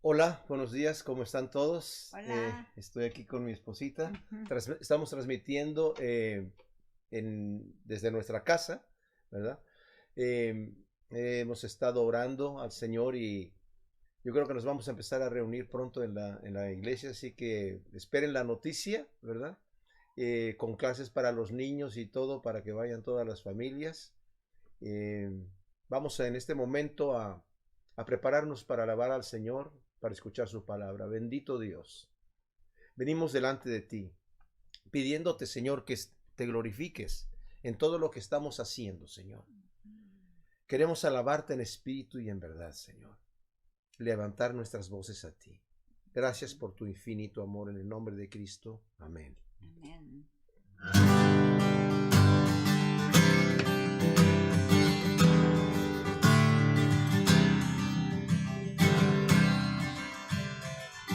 Hola, buenos días, ¿cómo están todos? Hola. Estoy aquí con mi esposita. Ujú. Estamos transmitiendo desde nuestra casa, ¿verdad? Eh, Hemos estado orando al Señor y yo creo que nos vamos a empezar a reunir pronto en la iglesia, así que esperen la noticia, ¿verdad? Con clases para los niños y todo, para que vayan todas las familias. Eh, Vamos en este momento a prepararnos para alabar al Señor, para escuchar su palabra. Bendito Dios. Venimos delante de ti, pidiéndote, Señor, que te glorifiques en todo lo que estamos haciendo, Señor. Queremos alabarte en espíritu y en verdad, Señor. Levantar nuestras voces a ti. Gracias por tu infinito amor en el nombre de Cristo. Amén. Amén.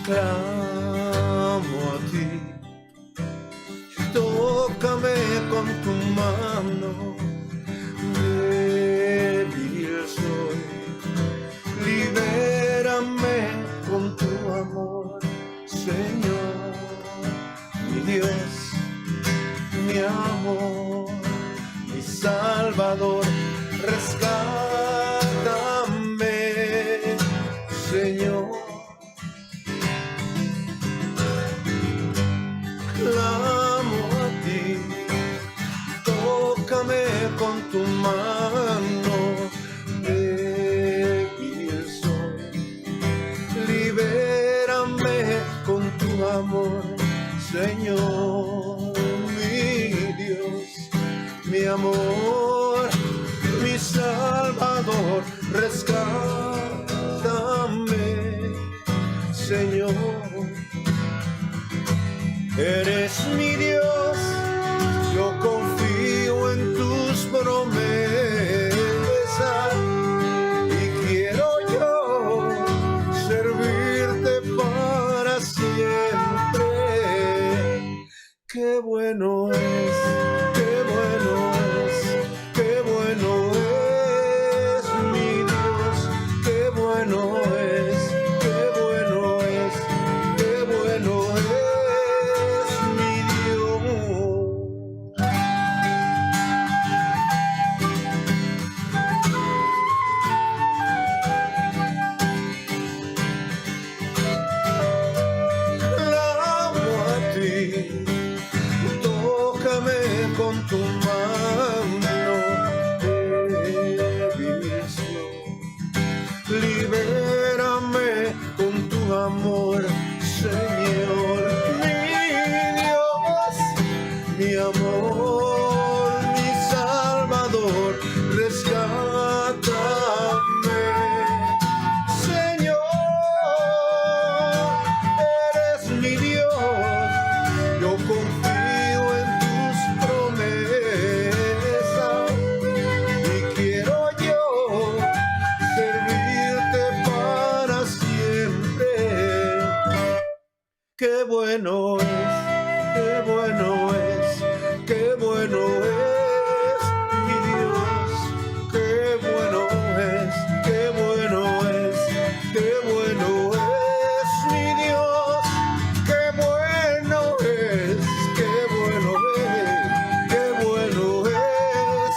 Clamo a ti, tócame con tu mano, débil soy, libérame con tu amor, Señor, mi Dios, mi amor, mi Salvador, rescátame, Señor. Clamo a ti, tócame con tu mano, débil soy, libérame con tu amor, Señor, mi Dios, mi amor, mi Salvador, rescátame, Señor. Eres mi Dios, yo confío en tus promesas y quiero yo servirte para siempre. Qué bueno es, qué bueno es, qué bueno es mi Dios, qué bueno es, qué bueno es, qué bueno es. Tócame con tu mano, débil soy, libérame con tu amor, Señor, mi Dios, mi amor, mi Salvador, rescátame, Señor, eres mi Dios, yo confío en tus promesas y quiero yo servirte para siempre. Qué bueno es, qué bueno es, qué bueno es mi Dios, qué bueno es, qué bueno es, qué bueno es mi Dios, qué bueno es, qué bueno es, qué bueno es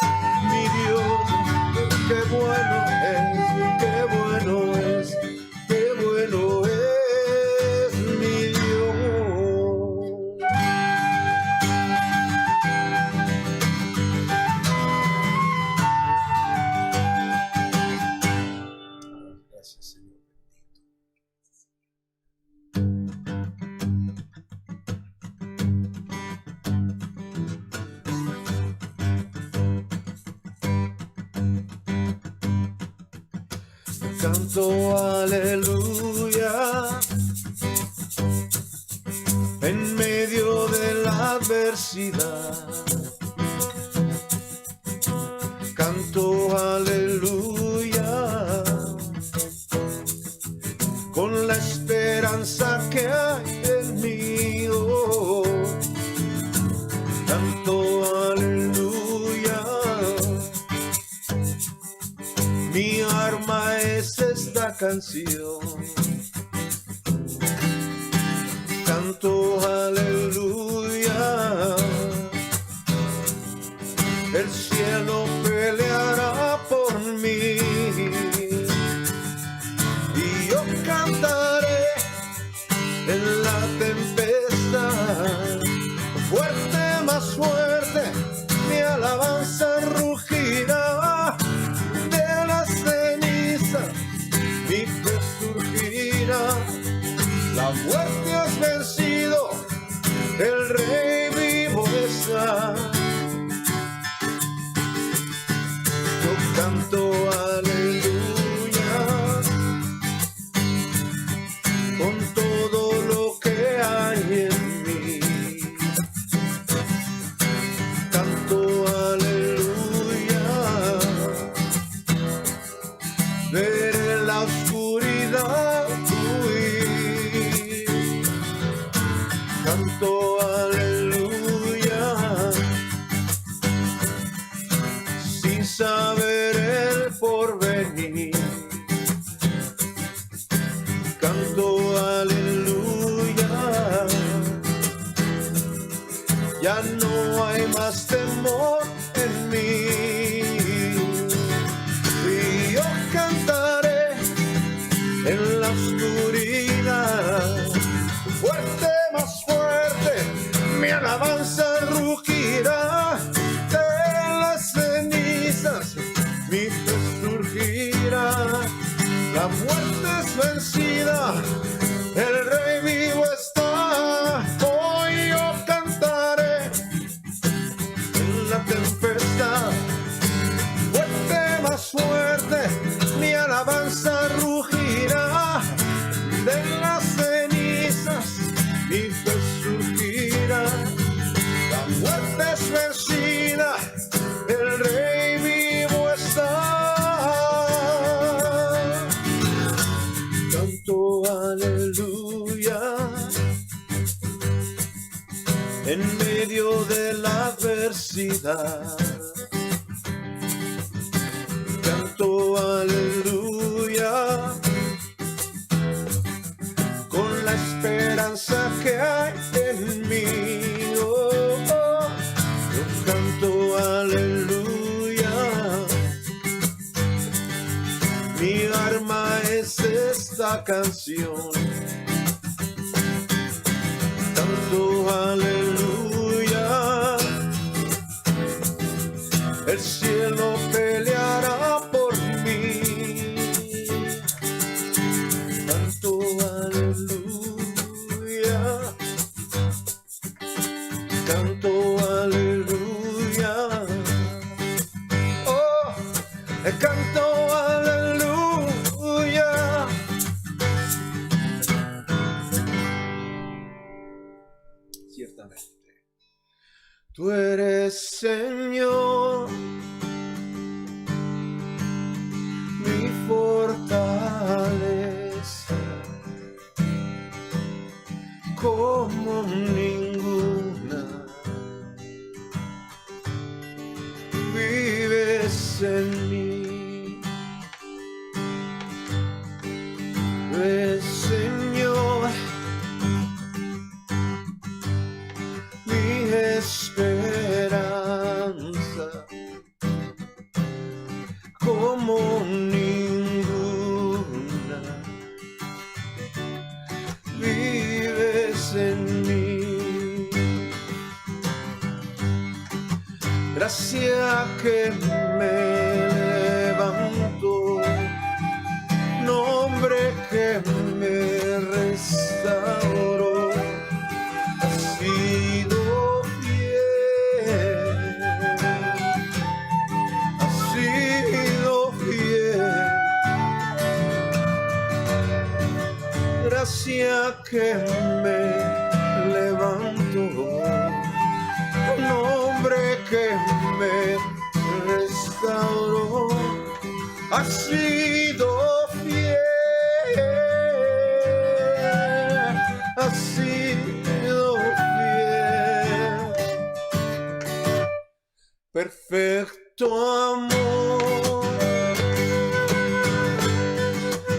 mi Dios, qué bueno es, qué bueno es, qué bueno es mi Dios. Gracias, Señor. Canto aleluya en medio de la adversidad. Canto aleluya con la esperanza que hay en mí. Oh, canto aleluya. Mi arma es esta canción. canto aleluya. El cielo peleará por mí y yo cantaré en la tempestad. Fuerte, más fuerte, mi alabanza rugirá. De las cenizas mi fe surgirá. La muerte has vencido, el Rey vivo está. Yo canto aleluya con todo lo que hay en mí. Canto aleluya, veré la oscuridad huir. Canto aleluya, sin saber el porvenir. Canto aleluya, ya no hay más temor en mí. Y yo cantaré en la oscuridad. Fuerte, más fuerte, mi alabanza rugirá. De las cenizas mi fe surgirá. La muerte es vencida, el Rey vivo está. Hoy yo cantaré en la tempestad. Fuerte, más fuerte, mi alabanza rugirá. De las cenizas mi fe surgirá. La muerte es vencida, el Rey vivo está. Canto aleluya en medio de la adversidad. Canto aleluya con la esperanza que hay en mí. Oh, oh. Yo canto aleluya, mi arma es esta canción. Canto aleluya, el cielo peleará por mí. Canto aleluya, canto aleluya, oh, canto aleluya. Ciertamente, tú eres Señor, mi fortaleza, como ninguna. Vives en mí, eres Señor, mi esperanza, como ninguna. Vives en mí. Gracia que me levanto, nombre que me restauró. Has sido fiel, has sido fiel. Gracia que me levanto, nombre que me restauró. Has sido fiel, has sido fiel. Perfecto amor,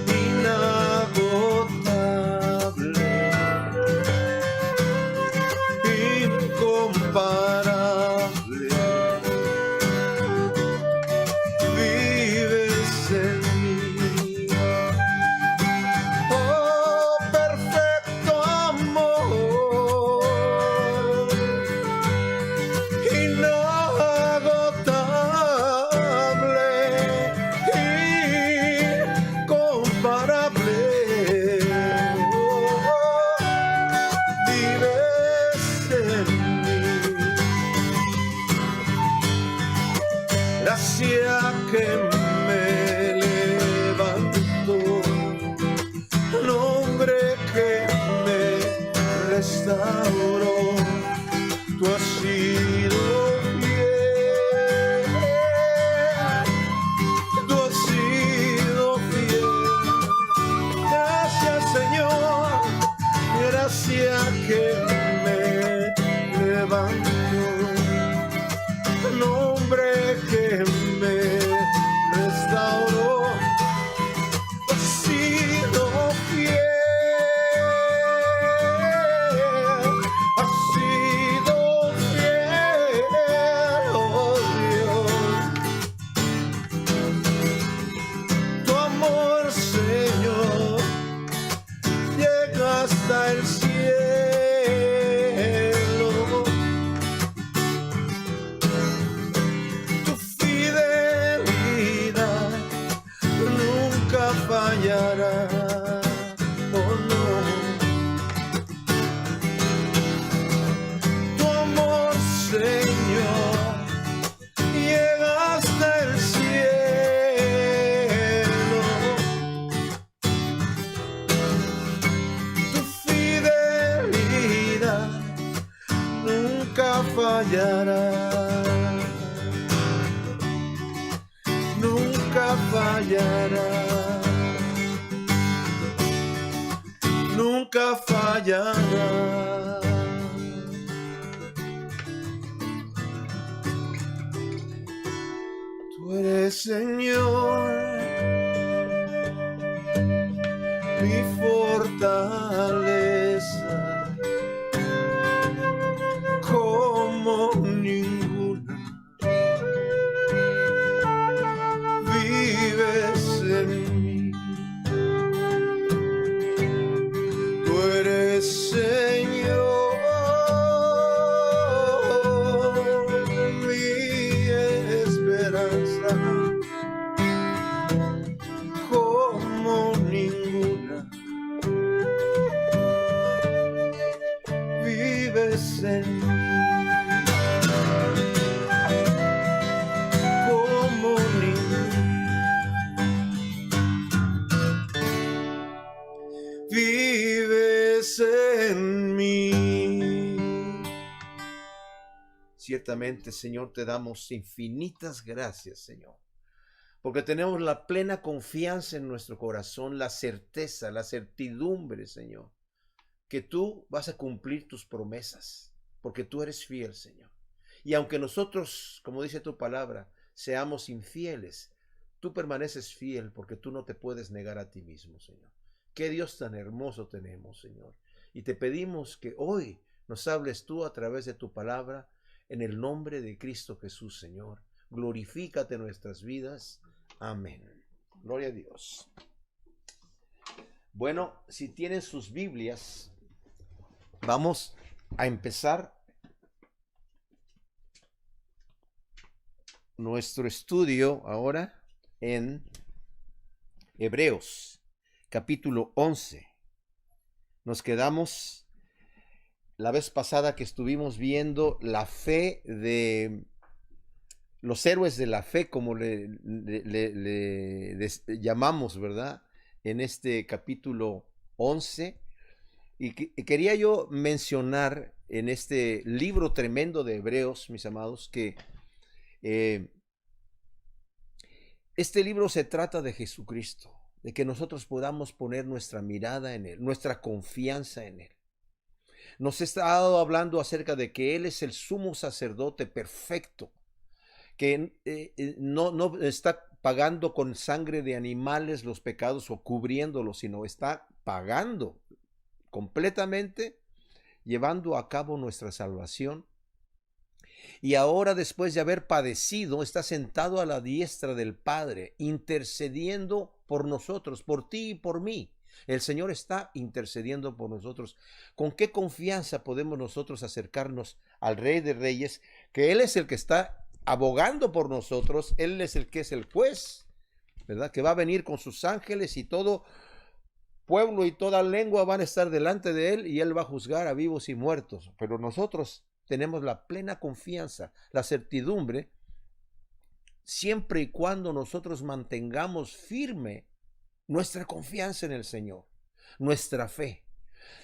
inagotable, fallará, nunca fallará, nunca fallará. Tú eres, Señor, mi fortaleza, como ninguna. Vives en mí. Tú eres, Señor, mi esperanza, como ninguna. Vives en mí. Como ninguna. Vives en mí. Ciertamente, Señor, te damos infinitas gracias, Señor, porque tenemos la plena confianza en nuestro corazón, la certeza, la certidumbre, Señor, que tú vas a cumplir tus promesas, porque tú eres fiel, Señor. Y aunque nosotros, como dice tu palabra, seamos infieles, tú permaneces fiel porque tú no te puedes negar a ti mismo, Señor. Qué Dios tan hermoso tenemos, Señor. Y te pedimos que hoy nos hables tú a través de tu palabra en el nombre de Cristo Jesús, Señor. Glorifícate en nuestras vidas. Amén. Gloria a Dios. Bueno, si tienen sus Biblias, vamos a empezar nuestro estudio ahora en Hebreos, capítulo 11. Nos quedamos la vez pasada que estuvimos viendo la fe de los héroes de la fe, como le llamamos, ¿verdad? En este capítulo 11. Y quería yo mencionar en este libro tremendo de Hebreos, mis amados, que este libro se trata de Jesucristo, de que nosotros podamos poner nuestra mirada en Él, nuestra confianza en Él. Nos ha estado hablando acerca de que Él es el sumo sacerdote perfecto, que no está pagando con sangre de animales los pecados o cubriéndolos, sino está pagando completamente, llevando a cabo nuestra salvación. Y ahora, después de haber padecido, está sentado a la diestra del Padre, intercediendo por nosotros, por ti y por mí. El Señor está intercediendo por nosotros. ¿Con qué confianza podemos nosotros acercarnos al Rey de Reyes? Que Él es el que está abogando por nosotros. Él es el que es el juez, ¿verdad? Que va a venir con sus ángeles y todo pueblo y toda lengua van a estar delante de Él y Él va a juzgar a vivos y muertos. Pero nosotros tenemos la plena confianza, la certidumbre, siempre y cuando nosotros mantengamos firme nuestra confianza en el Señor, nuestra fe.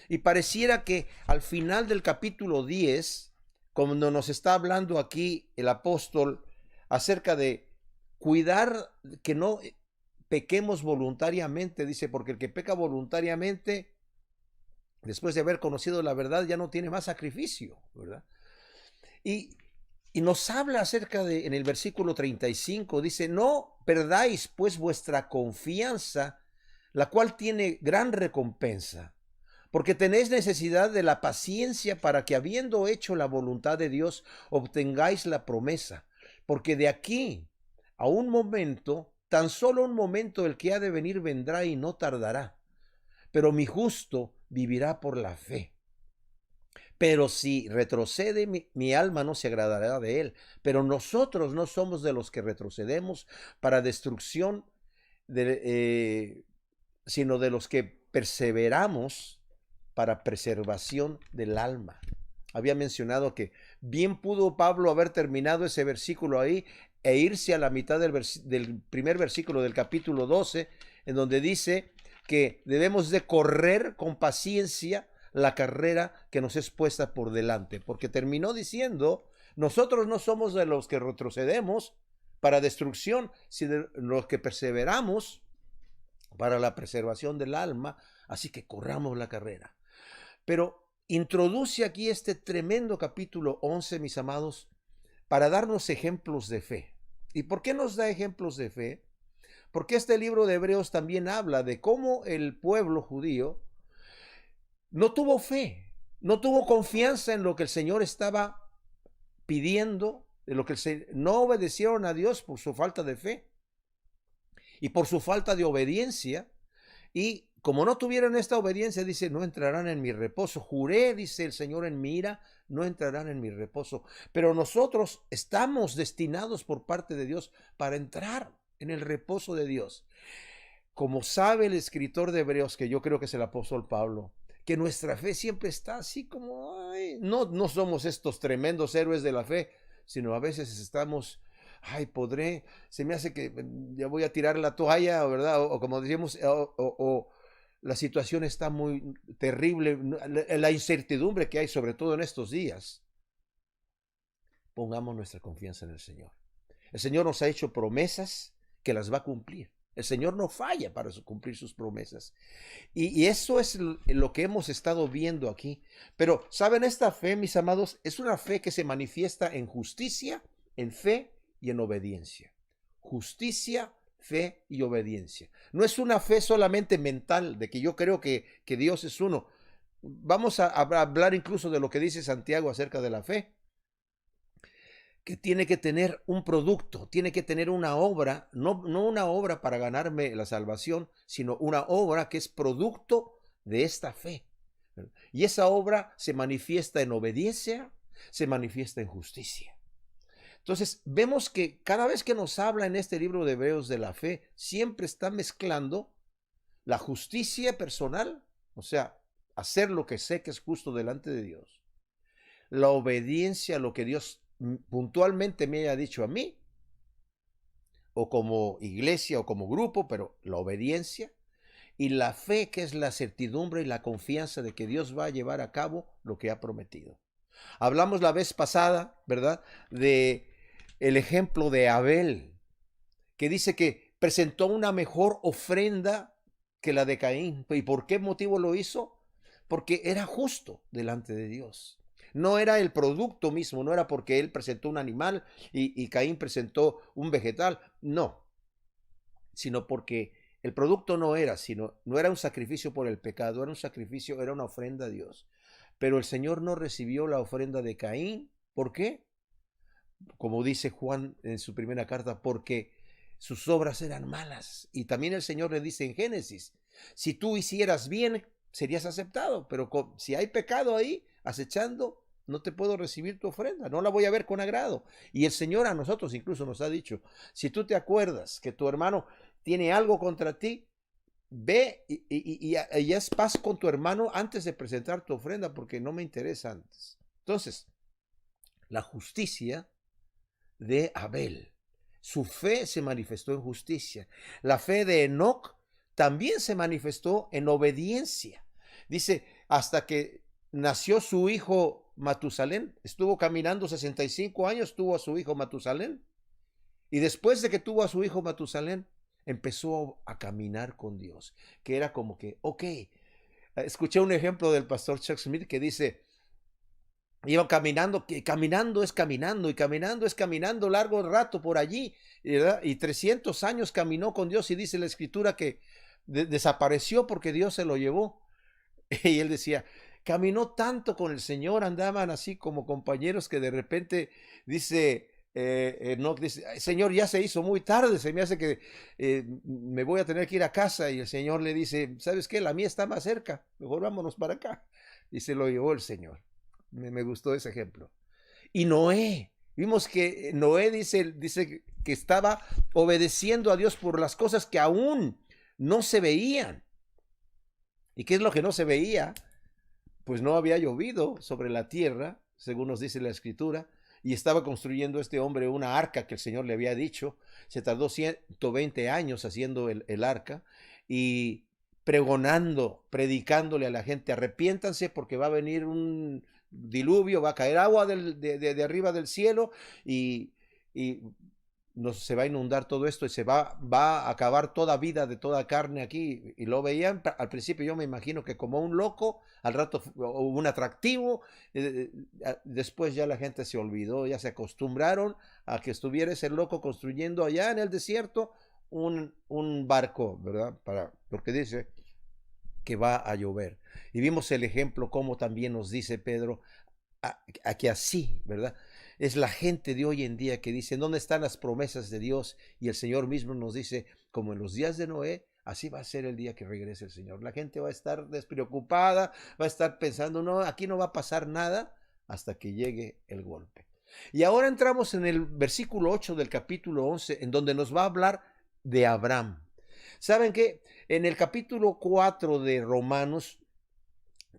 Y pareciera que al final del capítulo 10, cuando nos está hablando aquí el apóstol acerca de cuidar que no pequemos voluntariamente, dice, porque el que peca voluntariamente, después de haber conocido la verdad, ya no tiene más sacrificio, ¿verdad? Y nos habla acerca de, en el versículo 35, dice, no perdáis pues vuestra confianza, la cual tiene gran recompensa, porque tenéis necesidad de la paciencia para que, habiendo hecho la voluntad de Dios, obtengáis la promesa. Porque de aquí a un momento, tan solo un momento, el que ha de venir vendrá y no tardará. Pero mi justo vivirá por la fe. Pero si retrocede, mi alma no se agradará de él. Pero nosotros no somos de los que retrocedemos para destrucción, sino de los que perseveramos para preservación del alma. Había mencionado que bien pudo Pablo haber terminado ese versículo ahí e irse a la mitad del primer versículo del capítulo 12, en donde dice que debemos de correr con paciencia la carrera que nos es puesta por delante, porque terminó diciendo Nosotros no somos de los que retrocedemos para destrucción, sino de los que perseveramos para la preservación del alma, así que corramos la carrera. Pero introduce aquí este tremendo capítulo 11, mis amados, para darnos ejemplos de fe. ¿Y por qué nos da ejemplos de fe? Porque este libro de Hebreos también habla de cómo el pueblo judío no tuvo fe, no tuvo confianza en lo que el Señor estaba pidiendo, de lo que no obedecieron a Dios por su falta de fe y por su falta de obediencia. Y como no tuvieron esta obediencia, dice, no entrarán en mi reposo. Juré, dice el Señor en mi ira, no entrarán en mi reposo. Pero nosotros estamos destinados por parte de Dios para entrar en el reposo de Dios. Como sabe el escritor de Hebreos, que yo creo que es el apóstol Pablo, que nuestra fe siempre está así como, ay, no somos estos tremendos héroes de la fe, sino a veces estamos, ay, se me hace que ya voy a tirar la toalla, ¿verdad? O como decíamos, o la situación está muy terrible, la incertidumbre que hay, sobre todo en estos días. Pongamos nuestra confianza en el Señor. El Señor nos ha hecho promesas que las va a cumplir. El Señor no falla para cumplir sus promesas. Y eso es lo que hemos estado viendo aquí. Pero, ¿saben? Esta fe, mis amados, es una fe que se manifiesta en justicia, en fe y en obediencia. Justicia, fe y obediencia. No es una fe solamente mental, de que yo creo que Dios es uno. Vamos a hablar incluso de lo que dice Santiago acerca de la fe, que tiene que tener un producto, tiene que tener una obra, no una obra para ganarme la salvación, sino una obra que es producto de esta fe. Y esa obra se manifiesta en obediencia, se manifiesta en justicia. Entonces, vemos que cada vez que nos habla en este libro de Hebreos de la fe, siempre está mezclando la justicia personal, o sea, hacer lo que sé que es justo delante de Dios, la obediencia a lo que Dios puntualmente me haya dicho a mí, o como iglesia o como grupo, pero la obediencia, y la fe, que es la certidumbre y la confianza de que Dios va a llevar a cabo lo que ha prometido. Hablamos la vez pasada, ¿verdad?, de el ejemplo de Abel, que dice que presentó una mejor ofrenda que la de Caín. ¿Y por qué motivo lo hizo? Porque era justo delante de Dios. No era el producto mismo, no era porque él presentó un animal y Caín presentó un vegetal, no, sino porque el producto no era un sacrificio por el pecado, era un sacrificio, era una ofrenda a Dios. Pero el Señor no recibió la ofrenda de Caín. ¿Por qué? Como dice Juan en su primera carta, porque sus obras eran malas. Y también el Señor le dice en Génesis, si tú hicieras bien, serías aceptado, pero si hay pecado ahí acechando, no te puedo recibir tu ofrenda, no la voy a ver con agrado. Y el Señor a nosotros incluso nos ha dicho, si tú te acuerdas que tu hermano tiene algo contra ti, ve y haz paz con tu hermano antes de presentar tu ofrenda, porque no me interesa antes. Entonces, la justicia de Abel, su fe se manifestó en justicia. La fe de Enoc también se manifestó en obediencia. Dice, hasta que nació su hijo Matusalén, estuvo caminando 65 años, tuvo a su hijo Matusalén. Y después de que tuvo a su hijo Matusalén, empezó a caminar con Dios, que era como que, ok, escuché un ejemplo del pastor Chuck Smith que dice, iba caminando, que caminando es caminando, y caminando es caminando largo rato por allí, ¿verdad? Y 300 años caminó con Dios, y dice la escritura que desapareció porque Dios se lo llevó. Y él decía, caminó tanto con el Señor, andaban así como compañeros, que de repente dice, no, dice, Señor, ya se hizo muy tarde, se me hace que me voy a tener que ir a casa. Y el Señor le dice, ¿sabes qué? La mía está más cerca, mejor vámonos para acá. Y se lo llevó el Señor. Me gustó ese ejemplo. Y Noé, vimos que Noé dice que estaba obedeciendo a Dios por las cosas que aún no se veían. ¿Y qué es lo que no se veía? Pues no había llovido sobre la tierra, según nos dice la escritura, y estaba construyendo este hombre una arca que el Señor le había dicho. Se tardó 120 años haciendo el arca y pregonando, predicándole a la gente, arrepiéntanse porque va a venir un diluvio, va a caer agua de arriba del cielo y se va a inundar todo esto y va a acabar toda vida de toda carne aquí. Y lo veían al principio, yo me imagino que como un loco, al rato un atractivo, después ya la gente se olvidó, ya se acostumbraron a que estuviera ese loco construyendo allá en el desierto un barco, ¿verdad? Porque dice que va a llover. Y vimos el ejemplo como también nos dice Pedro, a que así, ¿verdad? Es la gente de hoy en día que dice, ¿dónde están las promesas de Dios? Y el Señor mismo nos dice, como en los días de Noé, así va a ser el día que regrese el Señor. La gente va a estar despreocupada, va a estar pensando, no, aquí no va a pasar nada hasta que llegue el golpe. Y ahora entramos en el versículo 8 del capítulo 11, en donde nos va a hablar de Abraham. ¿Saben qué? En el capítulo 4 de Romanos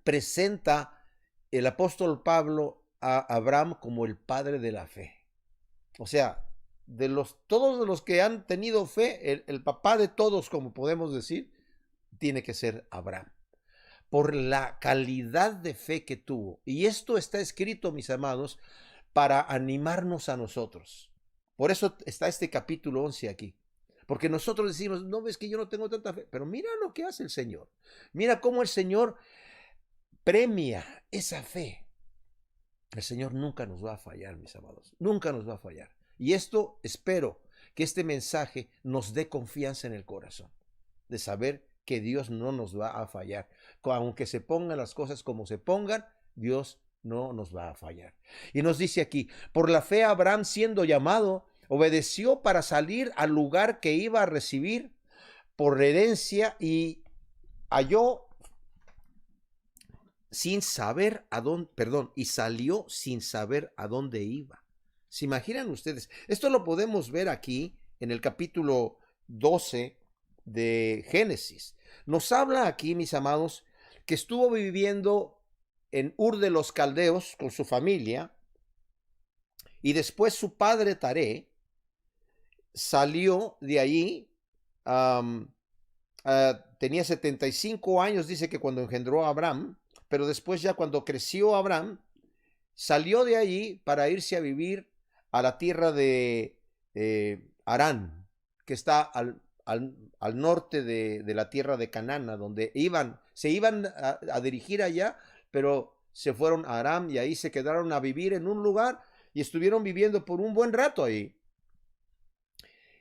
presenta el apóstol Pablo a Abraham como el padre de la fe. O sea, todos los que han tenido fe, el papá de todos, como podemos decir, tiene que ser Abraham, por la calidad de fe que tuvo. Y esto está escrito, mis amados, para animarnos a nosotros. Por eso está este capítulo 11 aquí. Porque nosotros decimos, no ves que yo no tengo tanta fe, pero mira lo que hace el Señor. Mira cómo el Señor premia esa fe. El Señor nunca nos va a fallar, mis amados, nunca nos va a fallar. Y esto espero que este mensaje nos dé confianza en el corazón, de saber que Dios no nos va a fallar. Aunque se pongan las cosas como se pongan, Dios no nos va a fallar. Y nos dice aquí, por la fe Abraham, siendo llamado, obedeció para salir al lugar que iba a recibir por herencia y halló sin saber a dónde, y salió sin saber a dónde iba. ¿Se imaginan ustedes? Esto lo podemos ver aquí en el capítulo 12 de Génesis. Nos habla aquí, mis amados, que estuvo viviendo en Ur de los Caldeos con su familia y después su padre Taré salió de allí. Tenía 75 años, dice que cuando engendró a Abraham, pero después ya cuando creció Abraham, salió de allí para irse a vivir a la tierra de Harán, que está al norte de la tierra de Canaán, donde se iban a dirigir allá, pero se fueron a Aram y ahí se quedaron a vivir en un lugar y estuvieron viviendo por un buen rato ahí.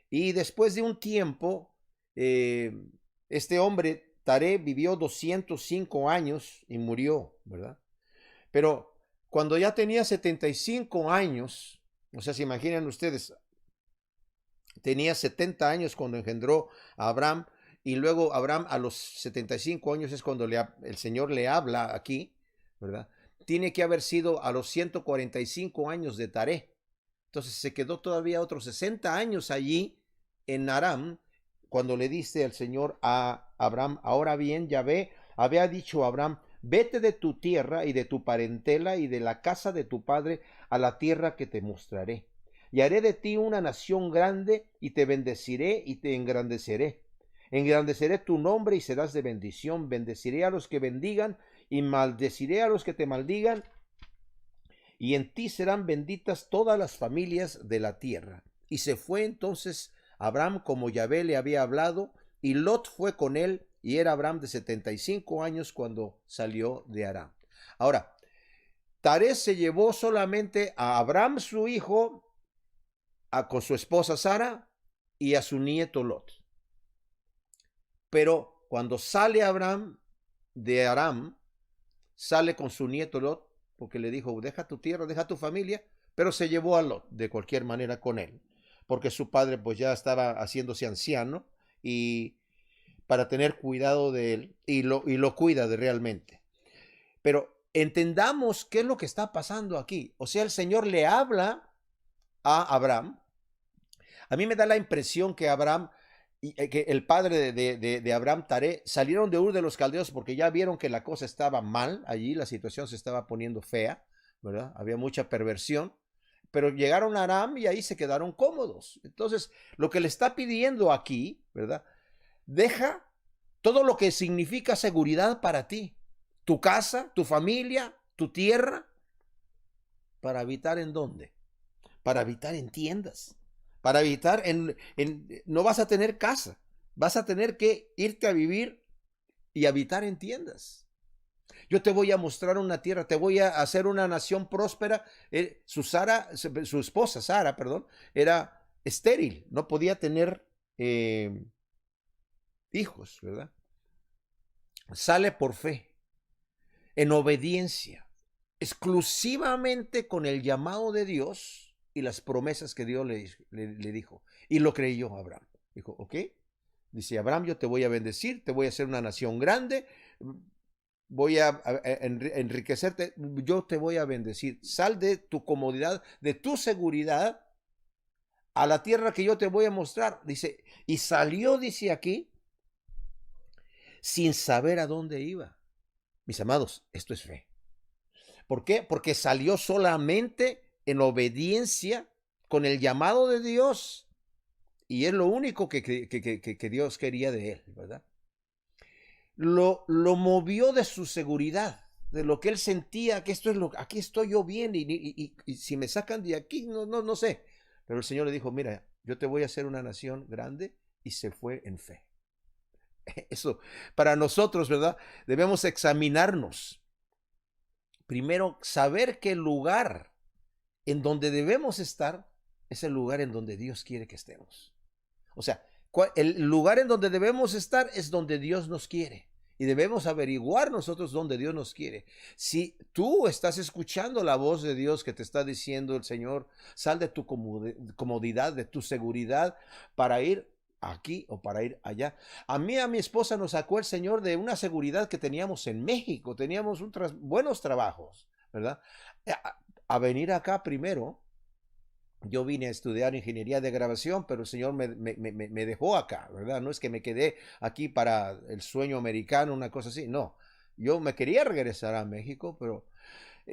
Y después de un tiempo, este hombre, Taré, vivió 205 años y murió, ¿verdad? Pero cuando ya tenía 75 años, o sea, se imaginan ustedes, tenía 70 años cuando engendró a Abraham, y luego Abraham a los 75 años es cuando el Señor le habla aquí, ¿verdad? Tiene que haber sido a los 145 años de Taré. Entonces se quedó todavía otros 60 años allí en Aram, cuando le dice el Señor a Abraham, ahora bien, Yahvé había dicho a Abraham, vete de tu tierra y de tu parentela y de la casa de tu padre a la tierra que te mostraré. Y haré de ti una nación grande y te bendeciré y te engrandeceré. Engrandeceré tu nombre y serás de bendición. Bendeciré a los que bendigan y maldeciré a los que te maldigan. Y en ti serán benditas todas las familias de la tierra. Y se fue entonces Abraham como Yahvé le había hablado, y Lot fue con él, y era Abraham de 75 años cuando salió de Aram. Ahora, Taré se llevó solamente a Abraham su hijo, con su esposa Sara, y a su nieto Lot. Pero cuando sale Abraham de Aram, sale con su nieto Lot, porque le dijo, deja tu tierra, deja tu familia, pero se llevó a Lot de cualquier manera con él, porque su padre pues ya estaba haciéndose anciano y para tener cuidado de él, y lo cuida de realmente. Pero entendamos qué es lo que está pasando aquí. O sea, el Señor le habla a Abraham. A mí me da la impresión que Abraham, que el padre de Abraham, Taré, salieron de Ur de los Caldeos porque ya vieron que la cosa estaba mal allí, la situación se estaba poniendo fea, ¿verdad? Había mucha perversión, pero llegaron a Aram y ahí se quedaron cómodos. Entonces, lo que le está pidiendo aquí, ¿verdad? Deja todo lo que significa seguridad para ti, tu casa, tu familia, tu tierra, ¿Para habitar en dónde? Para habitar en tiendas. Para habitar no vas a tener casa. Vas a tener que irte a vivir y habitar en tiendas. Yo te voy a mostrar una tierra, te voy a hacer una nación próspera. Su esposa, Sara, perdón, era estéril, no podía tener hijos, ¿verdad? Sale por fe, en obediencia, exclusivamente con el llamado de Dios y las promesas que Dios le dijo. Y lo creyó Abraham. Dijo, ok, dice Abraham, yo te voy a bendecir, te voy a hacer una nación grande, voy a enriquecerte, yo te voy a bendecir. Sal de tu comodidad, de tu seguridad, a la tierra que yo te voy a mostrar. Dice, y salió, dice aquí, sin saber a dónde iba. Mis amados, esto es fe. ¿Por qué? Porque salió solamente en obediencia con el llamado de Dios. Y es lo único que Dios quería de él, ¿verdad? Lo movió de su seguridad, de lo que él sentía, que aquí estoy yo bien, y si me sacan de aquí, no sé. Pero el Señor le dijo, mira, yo te voy a hacer una nación grande, y se fue en fe. Eso, para nosotros, ¿verdad? Debemos examinarnos. Primero, saber que el lugar en donde debemos estar es el lugar en donde Dios quiere que estemos. O sea, el lugar en donde debemos estar es donde Dios nos quiere. Y debemos averiguar nosotros dónde Dios nos quiere. Si tú estás escuchando la voz de Dios que te está diciendo el Señor, sal de tu comodidad, de tu seguridad, para ir aquí o para ir allá. A mí, a mi esposa nos sacó el Señor de una seguridad que teníamos en México. Teníamos buenos trabajos, ¿verdad? A venir acá primero. Yo vine a estudiar ingeniería de grabación, pero el Señor me dejó acá, ¿verdad? No es que me quedé aquí para el sueño americano, una cosa así, no. Yo me quería regresar a México, pero...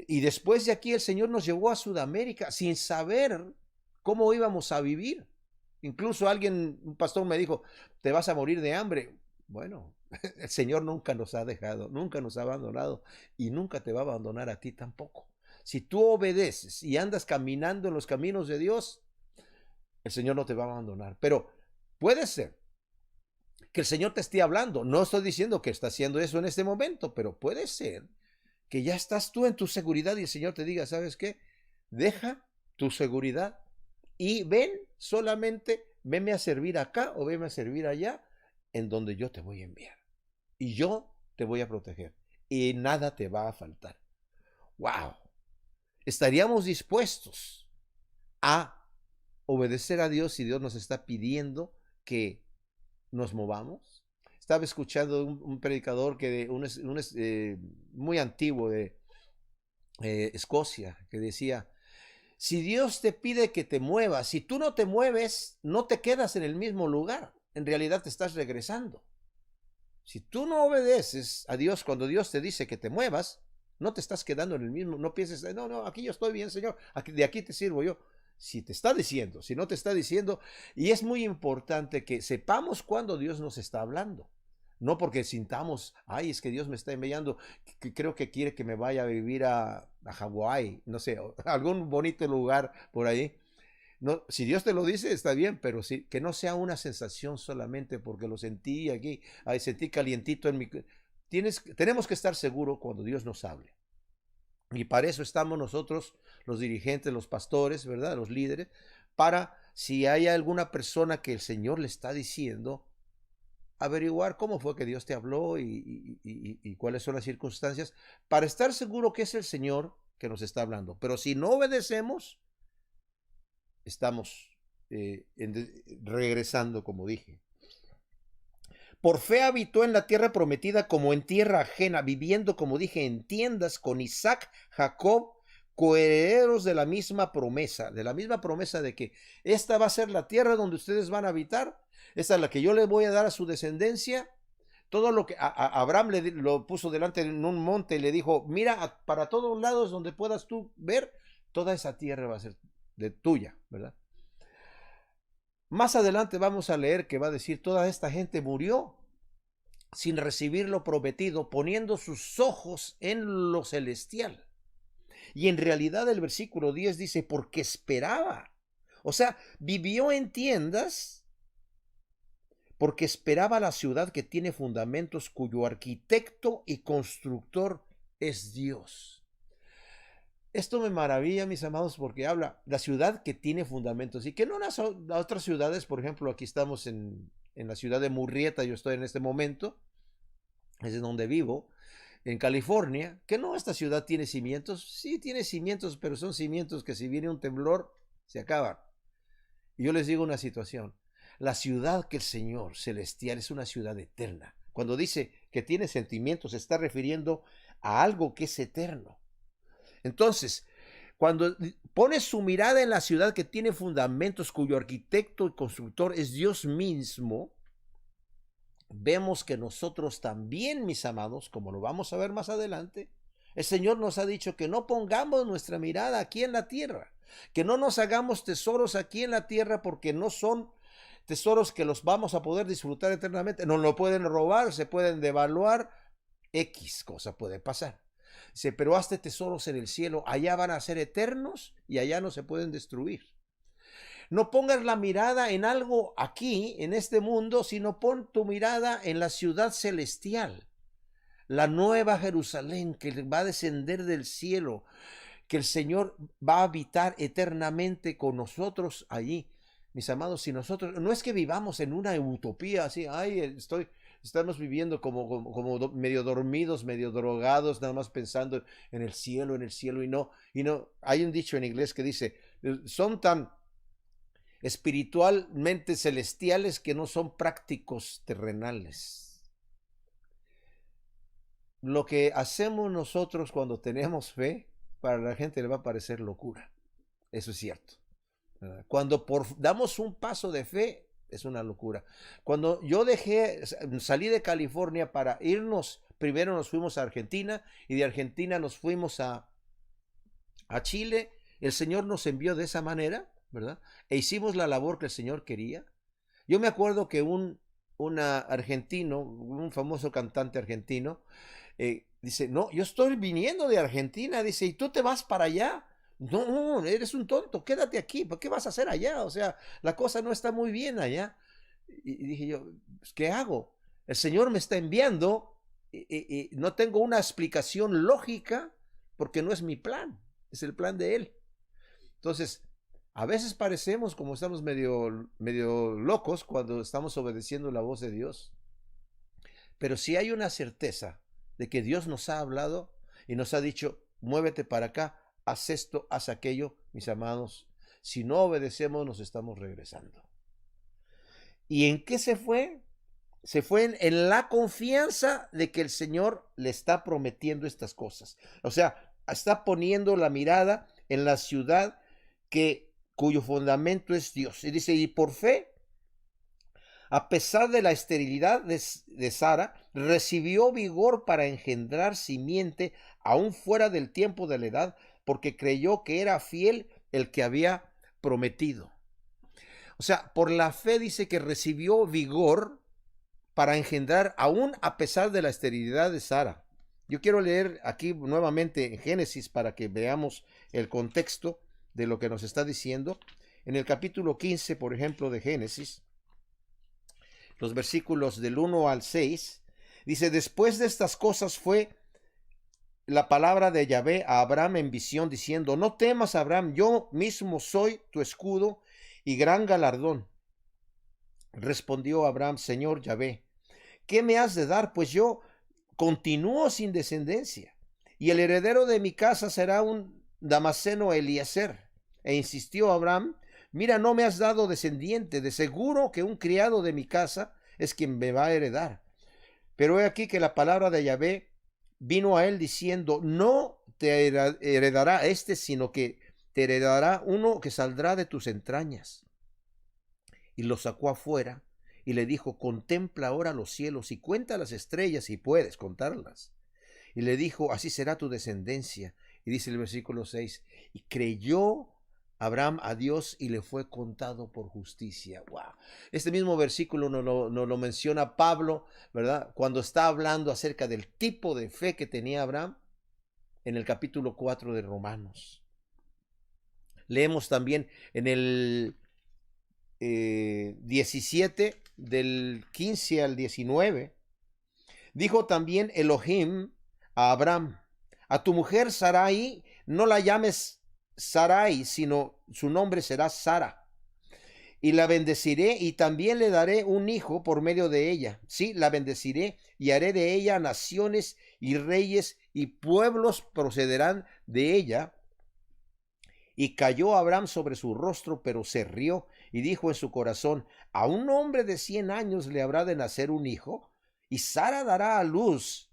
Y después de aquí el Señor nos llevó a Sudamérica sin saber cómo íbamos a vivir. Incluso un pastor me dijo, te vas a morir de hambre. Bueno, el Señor nunca nos ha dejado, nunca nos ha abandonado y nunca te va a abandonar a ti tampoco. Si tú obedeces y andas caminando en los caminos de Dios, el Señor no te va a abandonar. Pero puede ser que el Señor te esté hablando. No estoy diciendo que está haciendo eso en este momento, pero puede ser que ya estás tú en tu seguridad y el Señor te diga, ¿sabes qué? Deja tu seguridad y venme a servir acá o venme a servir allá, en donde yo te voy a enviar. Y yo te voy a proteger. Y nada te va a faltar. ¡Wow! ¿Estaríamos dispuestos a obedecer a Dios si Dios nos está pidiendo que nos movamos? Estaba escuchando un predicador muy antiguo de Escocia, que decía, si Dios te pide que te muevas, si tú no te mueves, no te quedas en el mismo lugar, en realidad te estás regresando. Si tú no obedeces a Dios cuando Dios te dice que te muevas, no te estás quedando en el mismo, no pienses, no, aquí yo estoy bien, Señor, de aquí te sirvo yo. Si te está diciendo, si no te está diciendo, y es muy importante que sepamos cuándo Dios nos está hablando. No porque sintamos, ay, es que Dios me está enviando, que creo que quiere que me vaya a vivir a Hawái, no sé, algún bonito lugar por ahí. No, si Dios te lo dice, está bien, pero sí, que no sea una sensación solamente porque lo sentí aquí, ay, sentí calientito en mi... Tenemos que estar seguros cuando Dios nos hable. Y para eso estamos nosotros, los dirigentes, los pastores, ¿verdad? Los líderes, para si hay alguna persona que el Señor le está diciendo, averiguar cómo fue que Dios te habló y cuáles son las circunstancias, para estar seguro que es el Señor que nos está hablando. Pero si no obedecemos, estamos regresando, como dije. Por fe habitó en la tierra prometida como en tierra ajena, viviendo, como dije, en tiendas con Isaac, Jacob, coherederos de la misma promesa de que esta va a ser la tierra donde ustedes van a habitar, esta es la que yo les voy a dar a su descendencia. Todo lo que Abraham lo puso delante en un monte y le dijo, mira, para todos lados donde puedas tú ver, toda esa tierra va a ser de tuya, ¿verdad? Más adelante vamos a leer que va a decir, toda esta gente murió sin recibir lo prometido, poniendo sus ojos en lo celestial. Y en realidad el versículo 10 dice, porque esperaba. O sea, vivió en tiendas porque esperaba la ciudad que tiene fundamentos, cuyo arquitecto y constructor es Dios. Esto me maravilla, mis amados, porque habla la ciudad que tiene fundamentos y que no las otras ciudades. Por ejemplo, aquí estamos en la ciudad de Murrieta, yo estoy en este momento, es donde vivo, en California, que no, esta ciudad tiene cimientos. Sí tiene cimientos, pero son cimientos que si viene un temblor, se acaban. Y yo les digo una situación, la ciudad que el Señor celestial es una ciudad eterna. Cuando dice que tiene sentimientos, se está refiriendo a algo que es eterno. Entonces, cuando pone su mirada en la ciudad que tiene fundamentos, cuyo arquitecto y constructor es Dios mismo, vemos que nosotros también, mis amados, como lo vamos a ver más adelante, el Señor nos ha dicho que no pongamos nuestra mirada aquí en la tierra, que no nos hagamos tesoros aquí en la tierra, porque no son tesoros que los vamos a poder disfrutar eternamente. No lo pueden robar, se pueden devaluar, X cosa puede pasar. Dice, pero hazte tesoros en el cielo, allá van a ser eternos y allá no se pueden destruir. No pongas la mirada en algo aquí, en este mundo, sino pon tu mirada en la ciudad celestial, la nueva Jerusalén que va a descender del cielo, que el Señor va a habitar eternamente con nosotros allí. Mis amados, si nosotros, no es que vivamos en una utopía así, ay, estamos viviendo como medio dormidos, medio drogados, nada más pensando en el cielo, y no, hay un dicho en inglés que dice, son tan espiritualmente celestiales que no son prácticos terrenales. Lo que hacemos nosotros cuando tenemos fe, para la gente le va a parecer locura. Eso es cierto. Cuando damos un paso de fe, es una locura. Cuando yo salí de California para irnos, primero nos fuimos a Argentina y de Argentina nos fuimos a Chile, el Señor nos envió de esa manera, ¿verdad? E hicimos la labor que el Señor quería. Yo me acuerdo que un argentino, un famoso cantante argentino, dice, no, yo estoy viniendo de Argentina, dice, ¿y tú te vas para allá? No, eres un tonto, quédate aquí, ¿por qué vas a hacer allá? O sea, la cosa no está muy bien allá. Y dije yo, pues, ¿qué hago? El Señor me está enviando y no tengo una explicación lógica porque no es mi plan, es el plan de Él. Entonces, a veces parecemos como estamos medio locos cuando estamos obedeciendo la voz de Dios. Pero si hay una certeza de que Dios nos ha hablado y nos ha dicho, muévete para acá, haz esto, haz aquello, mis amados, si no obedecemos nos estamos regresando. ¿Y en qué se fue? Se fue en la confianza de que el Señor le está prometiendo estas cosas. O sea, está poniendo la mirada en la ciudad cuyo fundamento es Dios. Y dice, y por fe, a pesar de la esterilidad de Sara, recibió vigor para engendrar simiente aún fuera del tiempo de la edad, porque creyó que era fiel el que había prometido. O sea, por la fe dice que recibió vigor para engendrar aún a pesar de la esterilidad de Sara. Yo quiero leer aquí nuevamente en Génesis para que veamos el contexto de lo que nos está diciendo. En el capítulo 15, por ejemplo, de Génesis, los versículos del 1 al 6, dice, después de estas cosas fue la palabra de Yahvé a Abraham en visión, diciendo, no temas, Abraham, yo mismo soy tu escudo y gran galardón. Respondió Abraham, Señor Yahvé, ¿qué me has de dar? Pues yo continúo sin descendencia, y el heredero de mi casa será un Damaseno Eliezer. E insistió Abraham, mira, no me has dado descendiente, de seguro que un criado de mi casa es quien me va a heredar. Pero he aquí que la palabra de Yahvé vino a él diciendo, no te heredará este, sino que te heredará uno que saldrá de tus entrañas. Y lo sacó afuera y le dijo, contempla ahora los cielos y cuenta las estrellas si puedes contarlas. Y le dijo, así será tu descendencia. Y dice el versículo 6, y creyó Abraham a Dios y le fue contado por justicia. Wow. Este mismo versículo nos lo menciona Pablo, ¿verdad? Cuando está hablando acerca del tipo de fe que tenía Abraham. en el capítulo 4 de Romanos. Leemos también en el 17, del 15 al 19. Dijo también Elohim a Abraham: a tu mujer Sarai no la llames Sarai, sino su nombre será Sara. Y la bendeciré y también le daré un hijo por medio de ella. Sí, la bendeciré y haré de ella naciones y reyes y pueblos procederán de ella. Y cayó Abraham sobre su rostro, pero se rió y dijo en su corazón: a un hombre de 100 años le habrá de nacer un hijo, y Sara dará a luz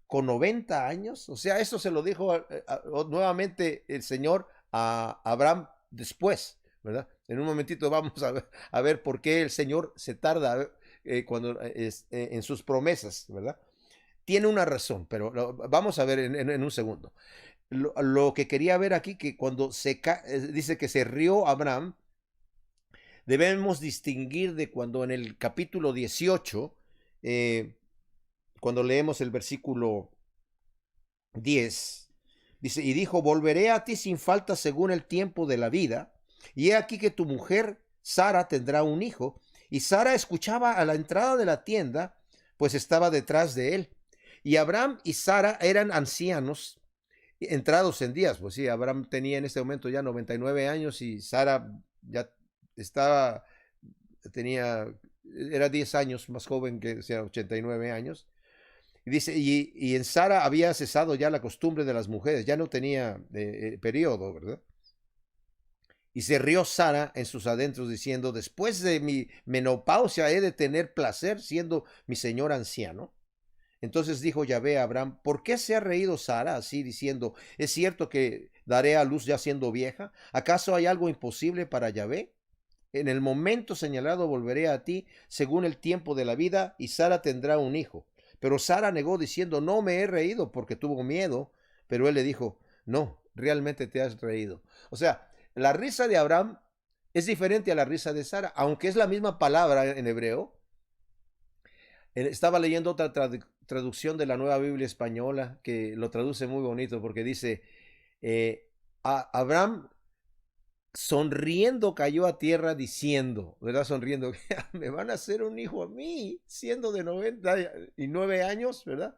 con 90 años. O sea, esto se lo dijo nuevamente el Señor a Abraham después, ¿verdad? En un momentito vamos a ver por qué el Señor se tarda en sus promesas, ¿verdad? Tiene una razón, pero vamos a ver en un segundo. Lo que quería ver aquí, que cuando dice que se rió Abraham, debemos distinguir de cuando en el capítulo 18, cuando leemos el versículo 10, dice: y dijo, volveré a ti sin falta según el tiempo de la vida, y he aquí que tu mujer Sara tendrá un hijo. Y Sara escuchaba a la entrada de la tienda, pues estaba detrás de él. Y Abraham y Sara eran ancianos, entrados en días. Pues sí, Abraham tenía en este momento ya 99 años y Sara ya estaba, era 10 años más joven, que sea 89 años. Y dice, y en Sara había cesado ya la costumbre de las mujeres, ya no tenía periodo, ¿verdad? Y se rió Sara en sus adentros diciendo: después de mi menopausia he de tener placer siendo mi señor anciano. Entonces dijo Yahvé a Abraham: ¿por qué se ha reído Sara así diciendo: es cierto que daré a luz ya siendo vieja? ¿Acaso hay algo imposible para Yahvé? En el momento señalado volveré a ti según el tiempo de la vida, y Sara tendrá un hijo. Pero Sara negó diciendo: no me he reído, porque tuvo miedo. Pero él le dijo: no, realmente te has reído. O sea, la risa de Abraham es diferente a la risa de Sara, aunque es la misma palabra en hebreo. Estaba leyendo otra traducción de la Nueva Biblia Española que lo traduce muy bonito, porque dice, Abraham sonriendo cayó a tierra diciendo, ¿verdad? Sonriendo: me van a hacer un hijo a mí, siendo de 99 años, ¿verdad?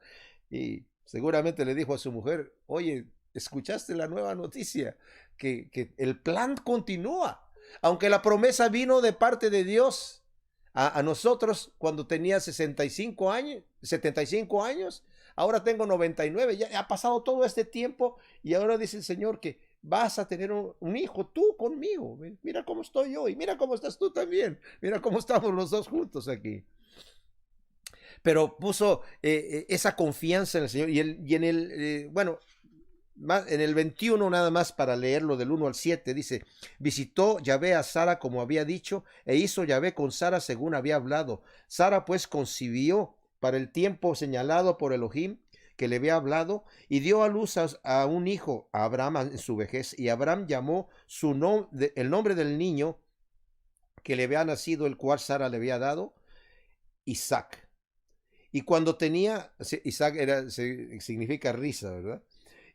Y seguramente le dijo a su mujer: oye, ¿escuchaste la nueva noticia? Que el plan continúa, aunque la promesa vino de parte de Dios a nosotros cuando tenía 65 años, 75 años, ahora tengo 99, ya ha pasado todo este tiempo y ahora dice el Señor que vas a tener un hijo tú conmigo. Mira cómo estoy yo y mira cómo estás tú también. Mira cómo estamos los dos juntos aquí. Pero puso esa confianza en el Señor y en el, bueno, en el 21 nada más para leerlo del 1 al 7, dice: visitó Yahvé a Sara como había dicho, e hizo Yahvé con Sara según había hablado. Sara pues concibió para el tiempo señalado por Elohim que le había hablado, y dio a luz a un hijo a Abraham en su vejez, y Abraham llamó el nombre del niño que le había nacido, el cual Sara le había dado, Isaac. Y cuando tenía, Isaac significa risa, ¿verdad?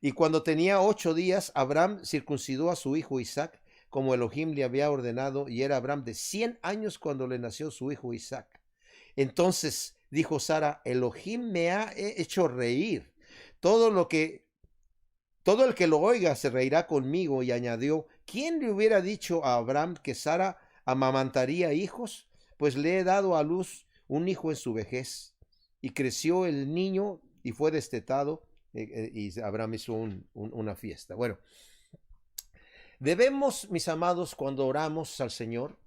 Y cuando tenía 8 días, Abraham circuncidó a su hijo Isaac, como Elohim le había ordenado, y era Abraham de 100 años cuando le nació su hijo Isaac. Entonces dijo Sara: Elohim me ha hecho reír. Todo el que lo oiga se reirá conmigo. Y añadió: ¿quién le hubiera dicho a Abraham que Sara amamantaría hijos? Pues le he dado a luz un hijo en su vejez. Y creció el niño y fue destetado. Y Abraham hizo una fiesta. Bueno, debemos, mis amados, cuando oramos al Señor,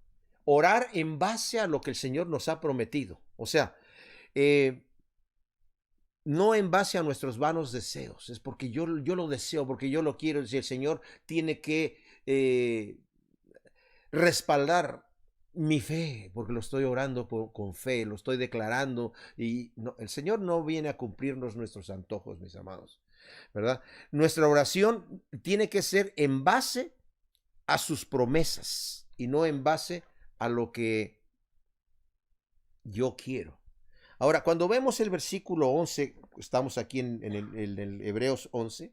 orar en base a lo que el Señor nos ha prometido. O sea, no en base a nuestros vanos deseos. Es porque yo lo deseo, porque yo lo quiero. Si el Señor tiene que respaldar mi fe, porque lo estoy orando con fe, lo estoy declarando, y no, el Señor no viene a cumplirnos nuestros antojos, mis amados, ¿verdad? Nuestra oración tiene que ser en base a sus promesas y no en base a lo que yo quiero. Ahora, cuando vemos el versículo 11, estamos aquí en el Hebreos 11,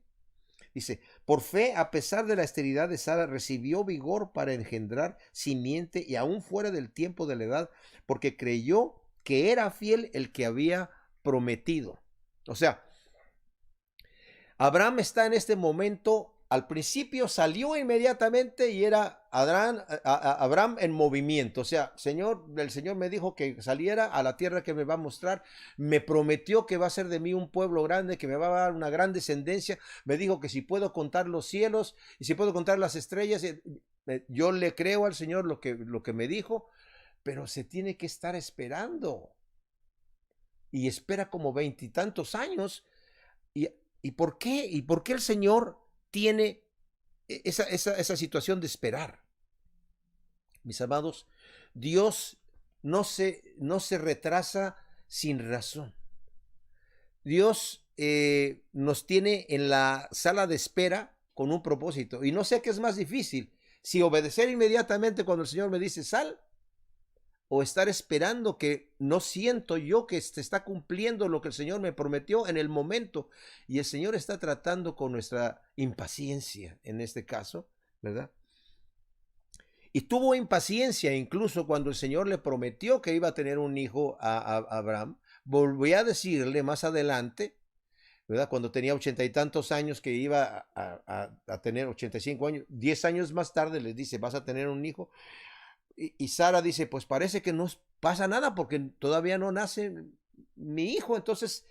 Dice, por fe, a pesar de la esterilidad de Sara, recibió vigor para engendrar simiente y aún fuera del tiempo de la edad, porque creyó que era fiel el que había prometido. O sea, Abraham está en este momento, al principio salió inmediatamente y era Abraham en movimiento. O sea, el Señor me dijo que saliera a la tierra que me va a mostrar, me prometió que va a ser de mí un pueblo grande, que me va a dar una gran descendencia, me dijo que si puedo contar los cielos y si puedo contar las estrellas, yo le creo al Señor lo que me dijo, pero se tiene que estar esperando. Y espera como 20 y tantos años. ¿Y, ¿Y por qué? ¿Y por qué el Señor tiene esa situación de esperar? Mis amados, Dios no se retrasa sin razón. Dios nos tiene en la sala de espera con un propósito. Y no sé qué es más difícil, si obedecer inmediatamente cuando el Señor me dice sal, o estar esperando que no siento yo que se está cumpliendo lo que el Señor me prometió en el momento. Y el Señor está tratando con nuestra impaciencia en este caso, ¿verdad? Y tuvo impaciencia incluso cuando el Señor le prometió que iba a tener un hijo a Abraham. Volví a decirle más adelante, ¿verdad? Cuando tenía 80 y tantos años, que iba a tener 85 años. 10 años más tarde les dice, vas a tener un hijo. Y Sara dice, pues parece que no pasa nada porque todavía no nace mi hijo, entonces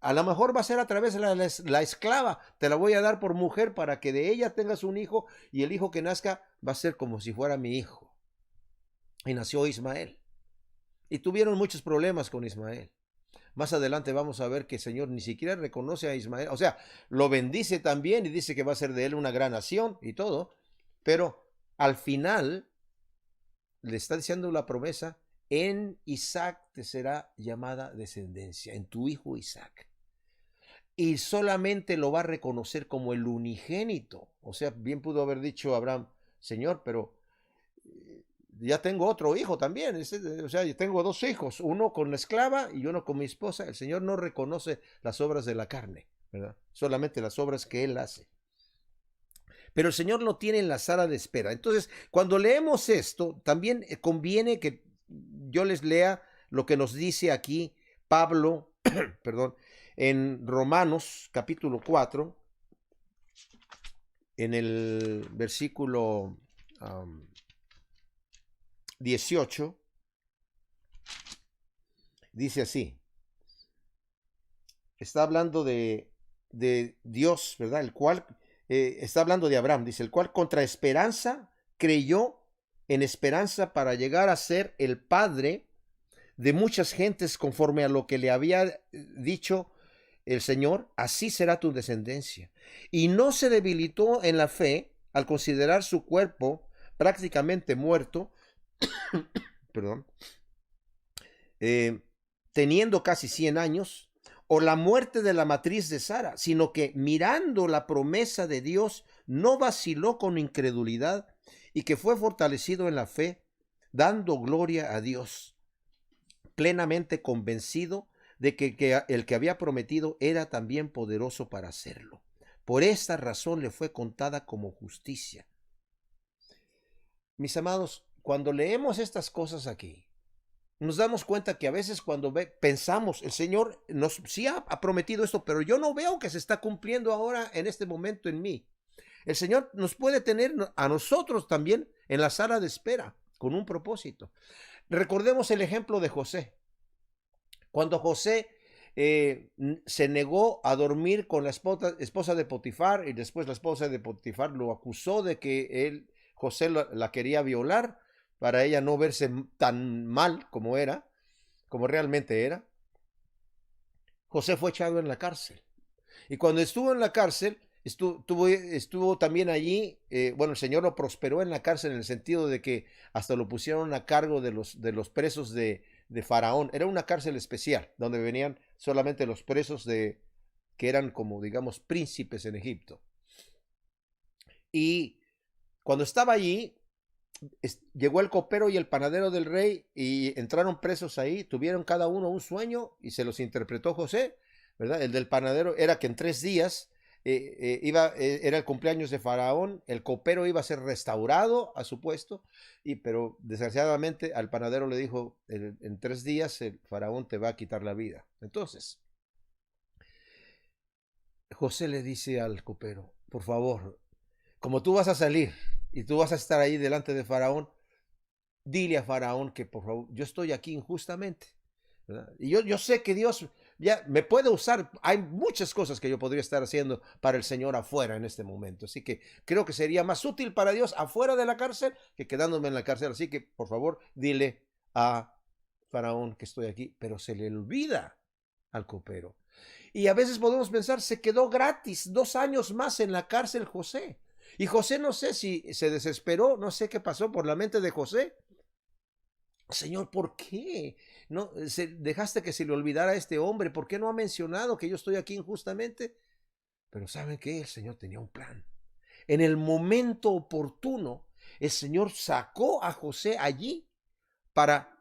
a lo mejor va a ser a través de la esclava, te la voy a dar por mujer para que de ella tengas un hijo y el hijo que nazca va a ser como si fuera mi hijo. Y nació Ismael. Y tuvieron muchos problemas con Ismael. Más adelante vamos a ver que el Señor ni siquiera reconoce a Ismael, o sea, lo bendice también y dice que va a ser de él una gran nación y todo, pero al final le está diciendo la promesa, en Isaac te será llamada descendencia, en tu hijo Isaac. Y solamente lo va a reconocer como el unigénito. O sea, bien pudo haber dicho Abraham, Señor, pero ya tengo otro hijo también. O sea, yo tengo 2 hijos, uno con la esclava y uno con mi esposa. El Señor no reconoce las obras de la carne, ¿verdad? Solamente las obras que Él hace. Pero el Señor lo tiene en la sala de espera. Entonces, cuando leemos esto, también conviene que yo les lea lo que nos dice aquí Pablo, perdón, en Romanos capítulo 4, en el versículo 18, dice así, está hablando de Dios, ¿verdad? El cual está hablando de Abraham, dice, el cual contra esperanza creyó en esperanza para llegar a ser el padre de muchas gentes, conforme a lo que le había dicho el Señor, así será tu descendencia. Y no se debilitó en la fe al considerar su cuerpo prácticamente muerto, perdón, teniendo casi 100 años, o la muerte de la matriz de Sara, sino que mirando la promesa de Dios, no vaciló con incredulidad y que fue fortalecido en la fe, dando gloria a Dios, plenamente convencido de que el que había prometido era también poderoso para hacerlo. Por esta razón le fue contada como justicia. Mis amados, cuando leemos estas cosas aquí, nos damos cuenta que a veces cuando pensamos, el Señor sí ha prometido esto, pero yo no veo que se está cumpliendo ahora en este momento en mí. El Señor nos puede tener a nosotros también en la sala de espera con un propósito. Recordemos el ejemplo de José. Cuando José se negó a dormir con la esposa de Potifar y después la esposa de Potifar lo acusó de que José la quería violar para ella no verse tan mal como realmente era. José fue echado en la cárcel. Y cuando estuvo en la cárcel, estuvo también allí, bueno, el Señor lo prosperó en la cárcel en el sentido de que hasta lo pusieron a cargo de los presos de Faraón. Era una cárcel especial donde venían solamente los presos que eran como, digamos, príncipes en Egipto. Y cuando estaba allí, llegó el copero y el panadero del rey y entraron presos ahí, tuvieron cada uno un sueño y se los interpretó José, ¿verdad? El del panadero era que en 3 días era el cumpleaños de Faraón, el copero iba a ser restaurado a su puesto, pero desgraciadamente al panadero le dijo, en 3 días el Faraón te va a quitar la vida. Entonces, José le dice al copero, por favor, como tú vas a salir y tú vas a estar ahí delante de Faraón, dile a Faraón que por favor, yo estoy aquí injustamente, ¿verdad? Y yo sé que Dios ya me puede usar. Hay muchas cosas que yo podría estar haciendo para el Señor afuera en este momento. Así que creo que sería más útil para Dios afuera de la cárcel que quedándome en la cárcel. Así que por favor, dile a Faraón que estoy aquí. Pero se le olvida al copero. Y a veces podemos pensar, se quedó gratis 2 años más en la cárcel José. Y José no sé si se desesperó, no sé qué pasó por la mente de José. Señor, ¿por qué? No, dejaste que se le olvidara a este hombre. ¿Por qué no ha mencionado que yo estoy aquí injustamente? Pero ¿saben qué? El Señor tenía un plan. En el momento oportuno, el Señor sacó a José allí para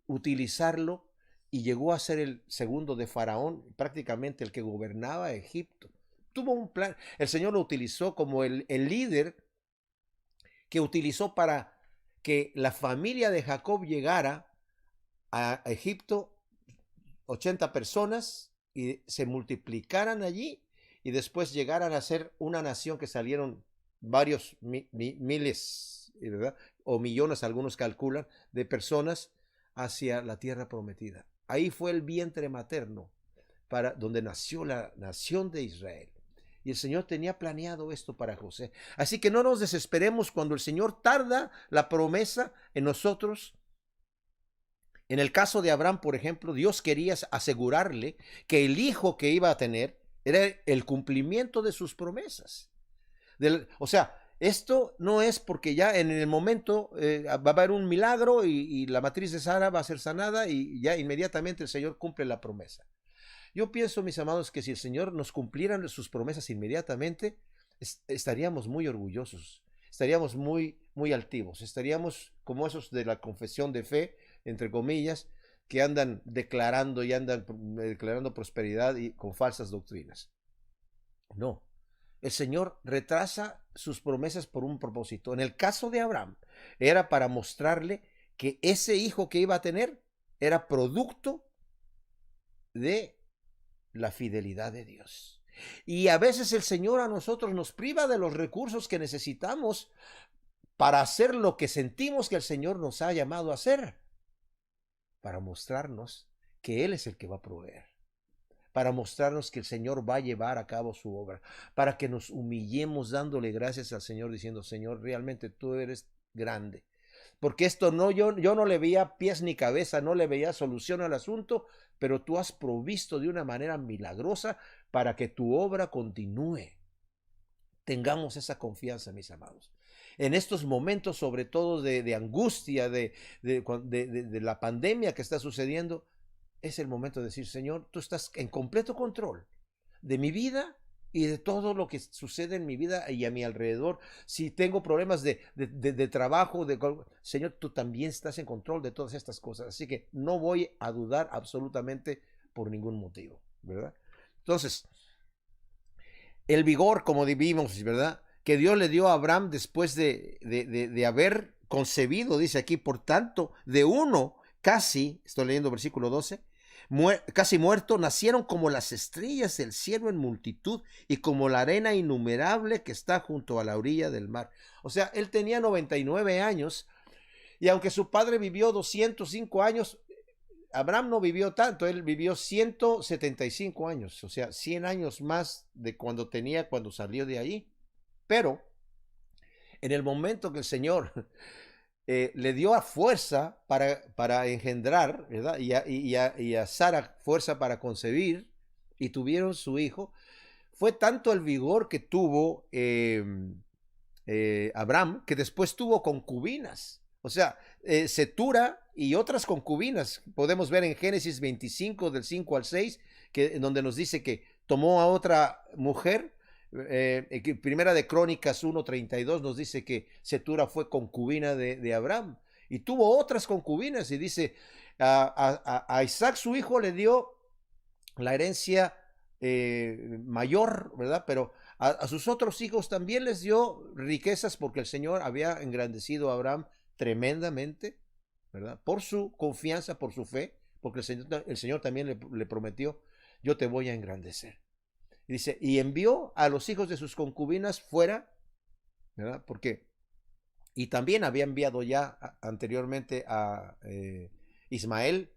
utilizarlo y llegó a ser el segundo de Faraón, prácticamente el que gobernaba Egipto. Tuvo un plan. El Señor lo utilizó como el líder que utilizó para que la familia de Jacob llegara a Egipto, 80 personas, y se multiplicaran allí y después llegaran a ser una nación que salieron varios miles, ¿verdad? O millones, algunos calculan, de personas hacia la tierra prometida. Ahí fue el vientre materno para donde nació la nación de Israel. Y el Señor tenía planeado esto para José. Así que no nos desesperemos cuando el Señor tarda la promesa en nosotros. En el caso de Abraham, por ejemplo, Dios quería asegurarle que el hijo que iba a tener era el cumplimiento de sus promesas. O sea, esto no es porque ya en el momento va a haber un milagro y la matriz de Sara va a ser sanada y ya inmediatamente el Señor cumple la promesa. Yo pienso, mis amados, que si el Señor nos cumpliera sus promesas inmediatamente, estaríamos muy orgullosos, estaríamos muy, muy altivos, estaríamos como esos de la confesión de fe, entre comillas, que andan declarando y andan declarando prosperidad y con falsas doctrinas. No, el Señor retrasa sus promesas por un propósito. En el caso de Abraham, era para mostrarle que ese hijo que iba a tener era producto de la fidelidad de Dios. Y a veces el Señor a nosotros nos priva de los recursos que necesitamos para hacer lo que sentimos que el Señor nos ha llamado a hacer, para mostrarnos que Él es el que va a proveer, para mostrarnos que el Señor va a llevar a cabo su obra, para que nos humillemos dándole gracias al Señor, diciendo, Señor, realmente tú eres grande. Porque esto no, yo no le veía pies ni cabeza, no le veía solución al asunto, pero tú has provisto de una manera milagrosa para que tu obra continúe. Tengamos esa confianza, mis amados. En estos momentos, sobre todo de angustia, de la pandemia que está sucediendo, es el momento de decir, Señor, tú estás en completo control de mi vida y de todo lo que sucede en mi vida y a mi alrededor. Si tengo problemas de trabajo, Señor, tú también estás en control de todas estas cosas. Así que no voy a dudar absolutamente por ningún motivo, ¿verdad? Entonces, el vigor, como vimos, ¿verdad? Que Dios le dio a Abraham después de haber concebido, dice aquí, por tanto, de uno casi, estoy leyendo versículo 12, casi muerto, nacieron como las estrellas del cielo en multitud y como la arena innumerable que está junto a la orilla del mar. O sea, él tenía 99 años y aunque su padre vivió 205 años, Abraham no vivió tanto, él vivió 175 años, o sea, 100 años más de cuando salió de ahí. Pero en el momento que el Señor le dio a fuerza para engendrar, ¿verdad? Y a Sara fuerza para concebir, y tuvieron su hijo, fue tanto el vigor que tuvo Abraham, que después tuvo concubinas. O sea, Setura y otras concubinas. Podemos ver en Génesis 25, del 5 al 6, en donde nos dice que tomó a otra mujer. Primera de Crónicas 1:32 nos dice que Setura fue concubina de Abraham y tuvo otras concubinas, y dice a Isaac su hijo le dio la herencia mayor, ¿verdad? Pero a sus otros hijos también les dio riquezas porque el Señor había engrandecido a Abraham tremendamente, ¿verdad? Por su confianza, por su fe, porque el Señor también le prometió, yo te voy a engrandecer. Y dice, y envió a los hijos de sus concubinas fuera, ¿verdad? Porque, y también había enviado ya anteriormente a Ismael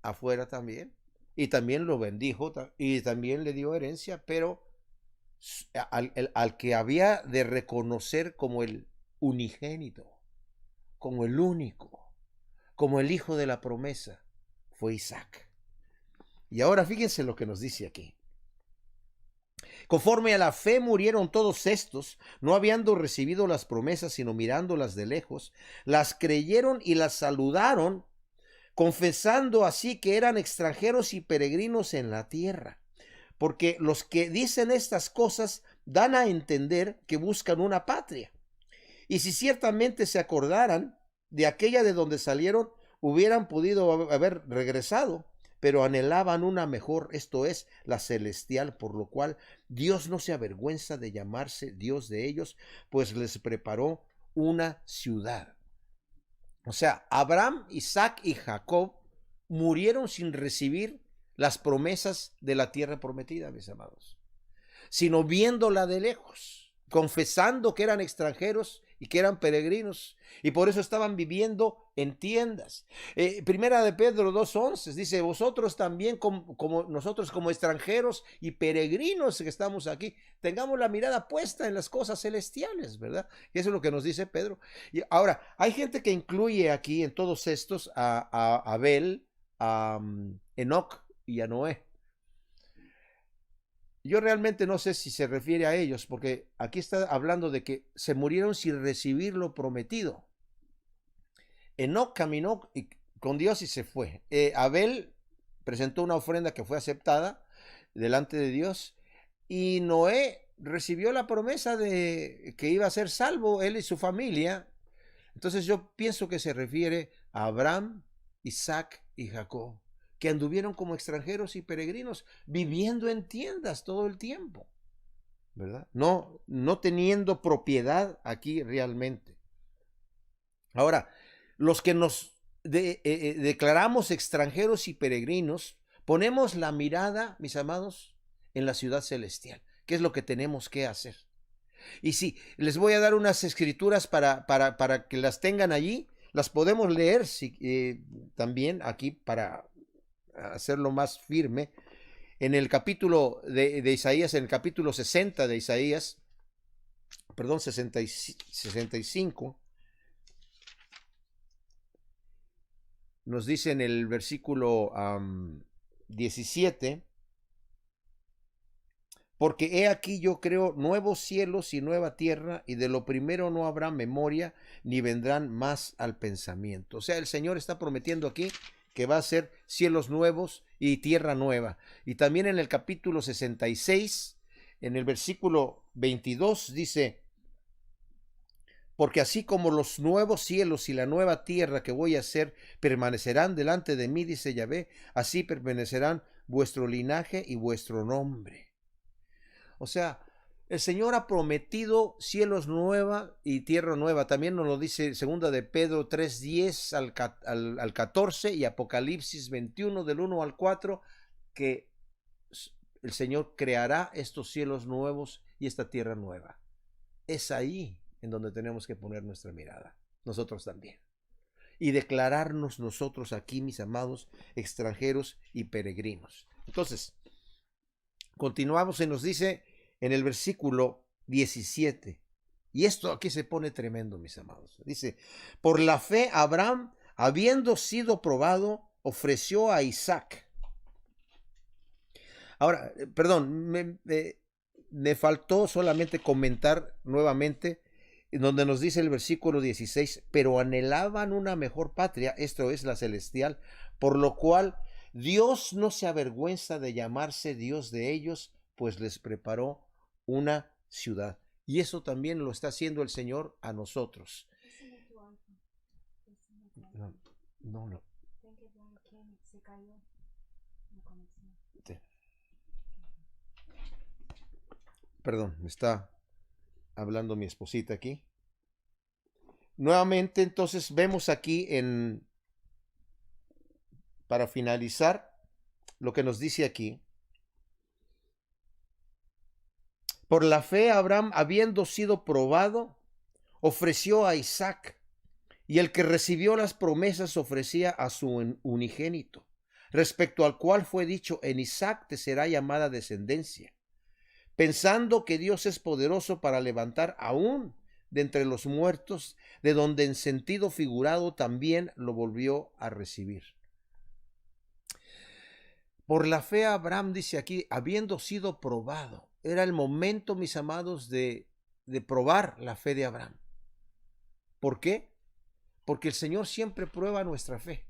afuera también, y también lo bendijo, y también le dio herencia, pero al que había de reconocer como el unigénito, como el único, como el hijo de la promesa, fue Isaac. Y ahora fíjense lo que nos dice aquí. Conforme a la fe murieron todos estos, no habiendo recibido las promesas, sino mirándolas de lejos, las creyeron y las saludaron, confesando así que eran extranjeros y peregrinos en la tierra. Porque los que dicen estas cosas dan a entender que buscan una patria. Y si ciertamente se acordaran de aquella de donde salieron, hubieran podido haber regresado, pero anhelaban una mejor, esto es, la celestial, por lo cual Dios no se avergüenza de llamarse Dios de ellos, pues les preparó una ciudad. O sea, Abraham, Isaac y Jacob murieron sin recibir las promesas de la tierra prometida, mis amados, sino viéndola de lejos, confesando que eran extranjeros y que eran peregrinos, y por eso estaban viviendo en tiendas. Primera de Pedro 2:11 dice, vosotros también como nosotros como extranjeros y peregrinos que estamos aquí, tengamos la mirada puesta en las cosas celestiales, ¿verdad? Y eso es lo que nos dice Pedro. Y ahora, hay gente que incluye aquí en todos estos a Abel, a Enoc y a Noé. Yo realmente no sé si se refiere a ellos, porque aquí está hablando de que se murieron sin recibir lo prometido. Enoc caminó con Dios y se fue. Abel presentó una ofrenda que fue aceptada delante de Dios, y Noé recibió la promesa de que iba a ser salvo él y su familia. Entonces yo pienso que se refiere a Abraham, Isaac y Jacob, que anduvieron como extranjeros y peregrinos, viviendo en tiendas todo el tiempo, ¿verdad? No teniendo propiedad aquí realmente. Ahora, los que nos declaramos extranjeros y peregrinos, ponemos la mirada, mis amados, en la ciudad celestial. ¿Qué es lo que tenemos que hacer? Y sí, les voy a dar unas escrituras para que las tengan allí. Las podemos leer también aquí para hacerlo más firme. En el capítulo de Isaías, en el capítulo 60 de Isaías, perdón, 65, nos dice en el versículo 17, porque he aquí yo creo nuevos cielos y nueva tierra, y de lo primero no habrá memoria, ni vendrán más al pensamiento. O sea, el Señor está prometiendo aquí que va a ser cielos nuevos y tierra nueva. Y también en el capítulo 66, en el versículo 22, dice, porque así como los nuevos cielos y la nueva tierra que voy a hacer permanecerán delante de mí, dice Yahvé, así permanecerán vuestro linaje y vuestro nombre. O sea, el Señor ha prometido cielos nueva y tierra nueva. También nos lo dice segunda de Pedro 3:10 al 14 y Apocalipsis 21 del 1 al 4, que el Señor creará estos cielos nuevos y esta tierra nueva. Es ahí en donde tenemos que poner nuestra mirada, nosotros también. Y declararnos nosotros aquí, mis amados, extranjeros y peregrinos. Entonces, continuamos y nos dice en el versículo 17, y esto aquí se pone tremendo, mis amados. Dice, por la fe Abraham, habiendo sido probado, ofreció a Isaac. Ahora, perdón, me faltó solamente comentar nuevamente, donde nos dice el versículo 16, pero anhelaban una mejor patria, esto es la celestial, por lo cual Dios no se avergüenza de llamarse Dios de ellos, pues les preparó una ciudad. Y eso también lo está haciendo el Señor a nosotros. No, no. Perdón, me está hablando mi esposita aquí. Nuevamente, entonces, vemos aquí para finalizar, lo que nos dice aquí. Por la fe, Abraham, habiendo sido probado, ofreció a Isaac, y el que recibió las promesas ofrecía a su unigénito, respecto al cual fue dicho, en Isaac te será llamada descendencia, pensando que Dios es poderoso para levantar aún de entre los muertos, de donde en sentido figurado también lo volvió a recibir. Por la fe Abraham, dice aquí, habiendo sido probado. Era el momento, mis amados, de probar la fe de Abraham. ¿Por qué? Porque el Señor siempre prueba nuestra fe.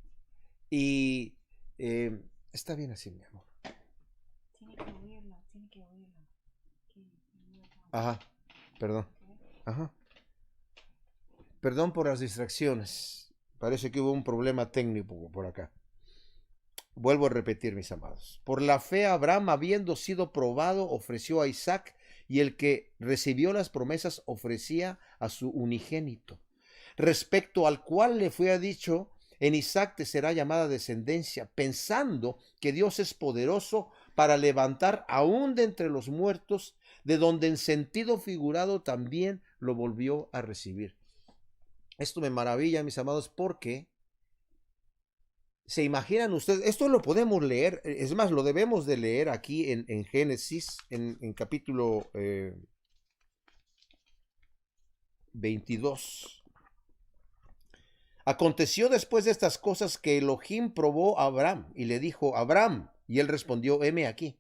Y está bien así, mi amor. Tiene que oírlo, tiene que oírlo. Ajá, perdón. Ajá. Perdón por las distracciones. Parece que hubo un problema técnico por acá. Vuelvo a repetir, mis amados. Por la fe, Abraham, habiendo sido probado, ofreció a Isaac, y el que recibió las promesas ofrecía a su unigénito, respecto al cual le fue dicho, en Isaac te será llamada descendencia, pensando que Dios es poderoso para levantar aún de entre los muertos, de donde en sentido figurado también lo volvió a recibir. Esto me maravilla, mis amados, porque ¿se imaginan ustedes? Esto lo podemos leer, es más, lo debemos de leer aquí en Génesis, en capítulo 22. Aconteció después de estas cosas que Elohim probó a Abraham y le dijo, Abraham, y él respondió, heme aquí.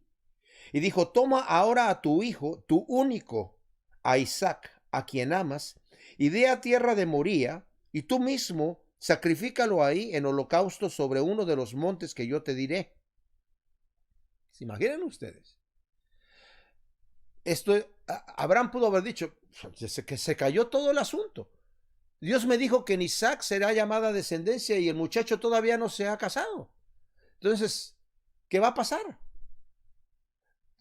Y dijo, toma ahora a tu hijo, tu único, a Isaac, a quien amas, y ve a tierra de Moría, y tú mismo sacrifícalo ahí en holocausto sobre uno de los montes que yo te diré. ¿Se imaginan ustedes? Abraham pudo haber dicho que se cayó todo el asunto. Dios me dijo que en Isaac será llamada descendencia y el muchacho todavía no se ha casado. Entonces, ¿qué va a pasar?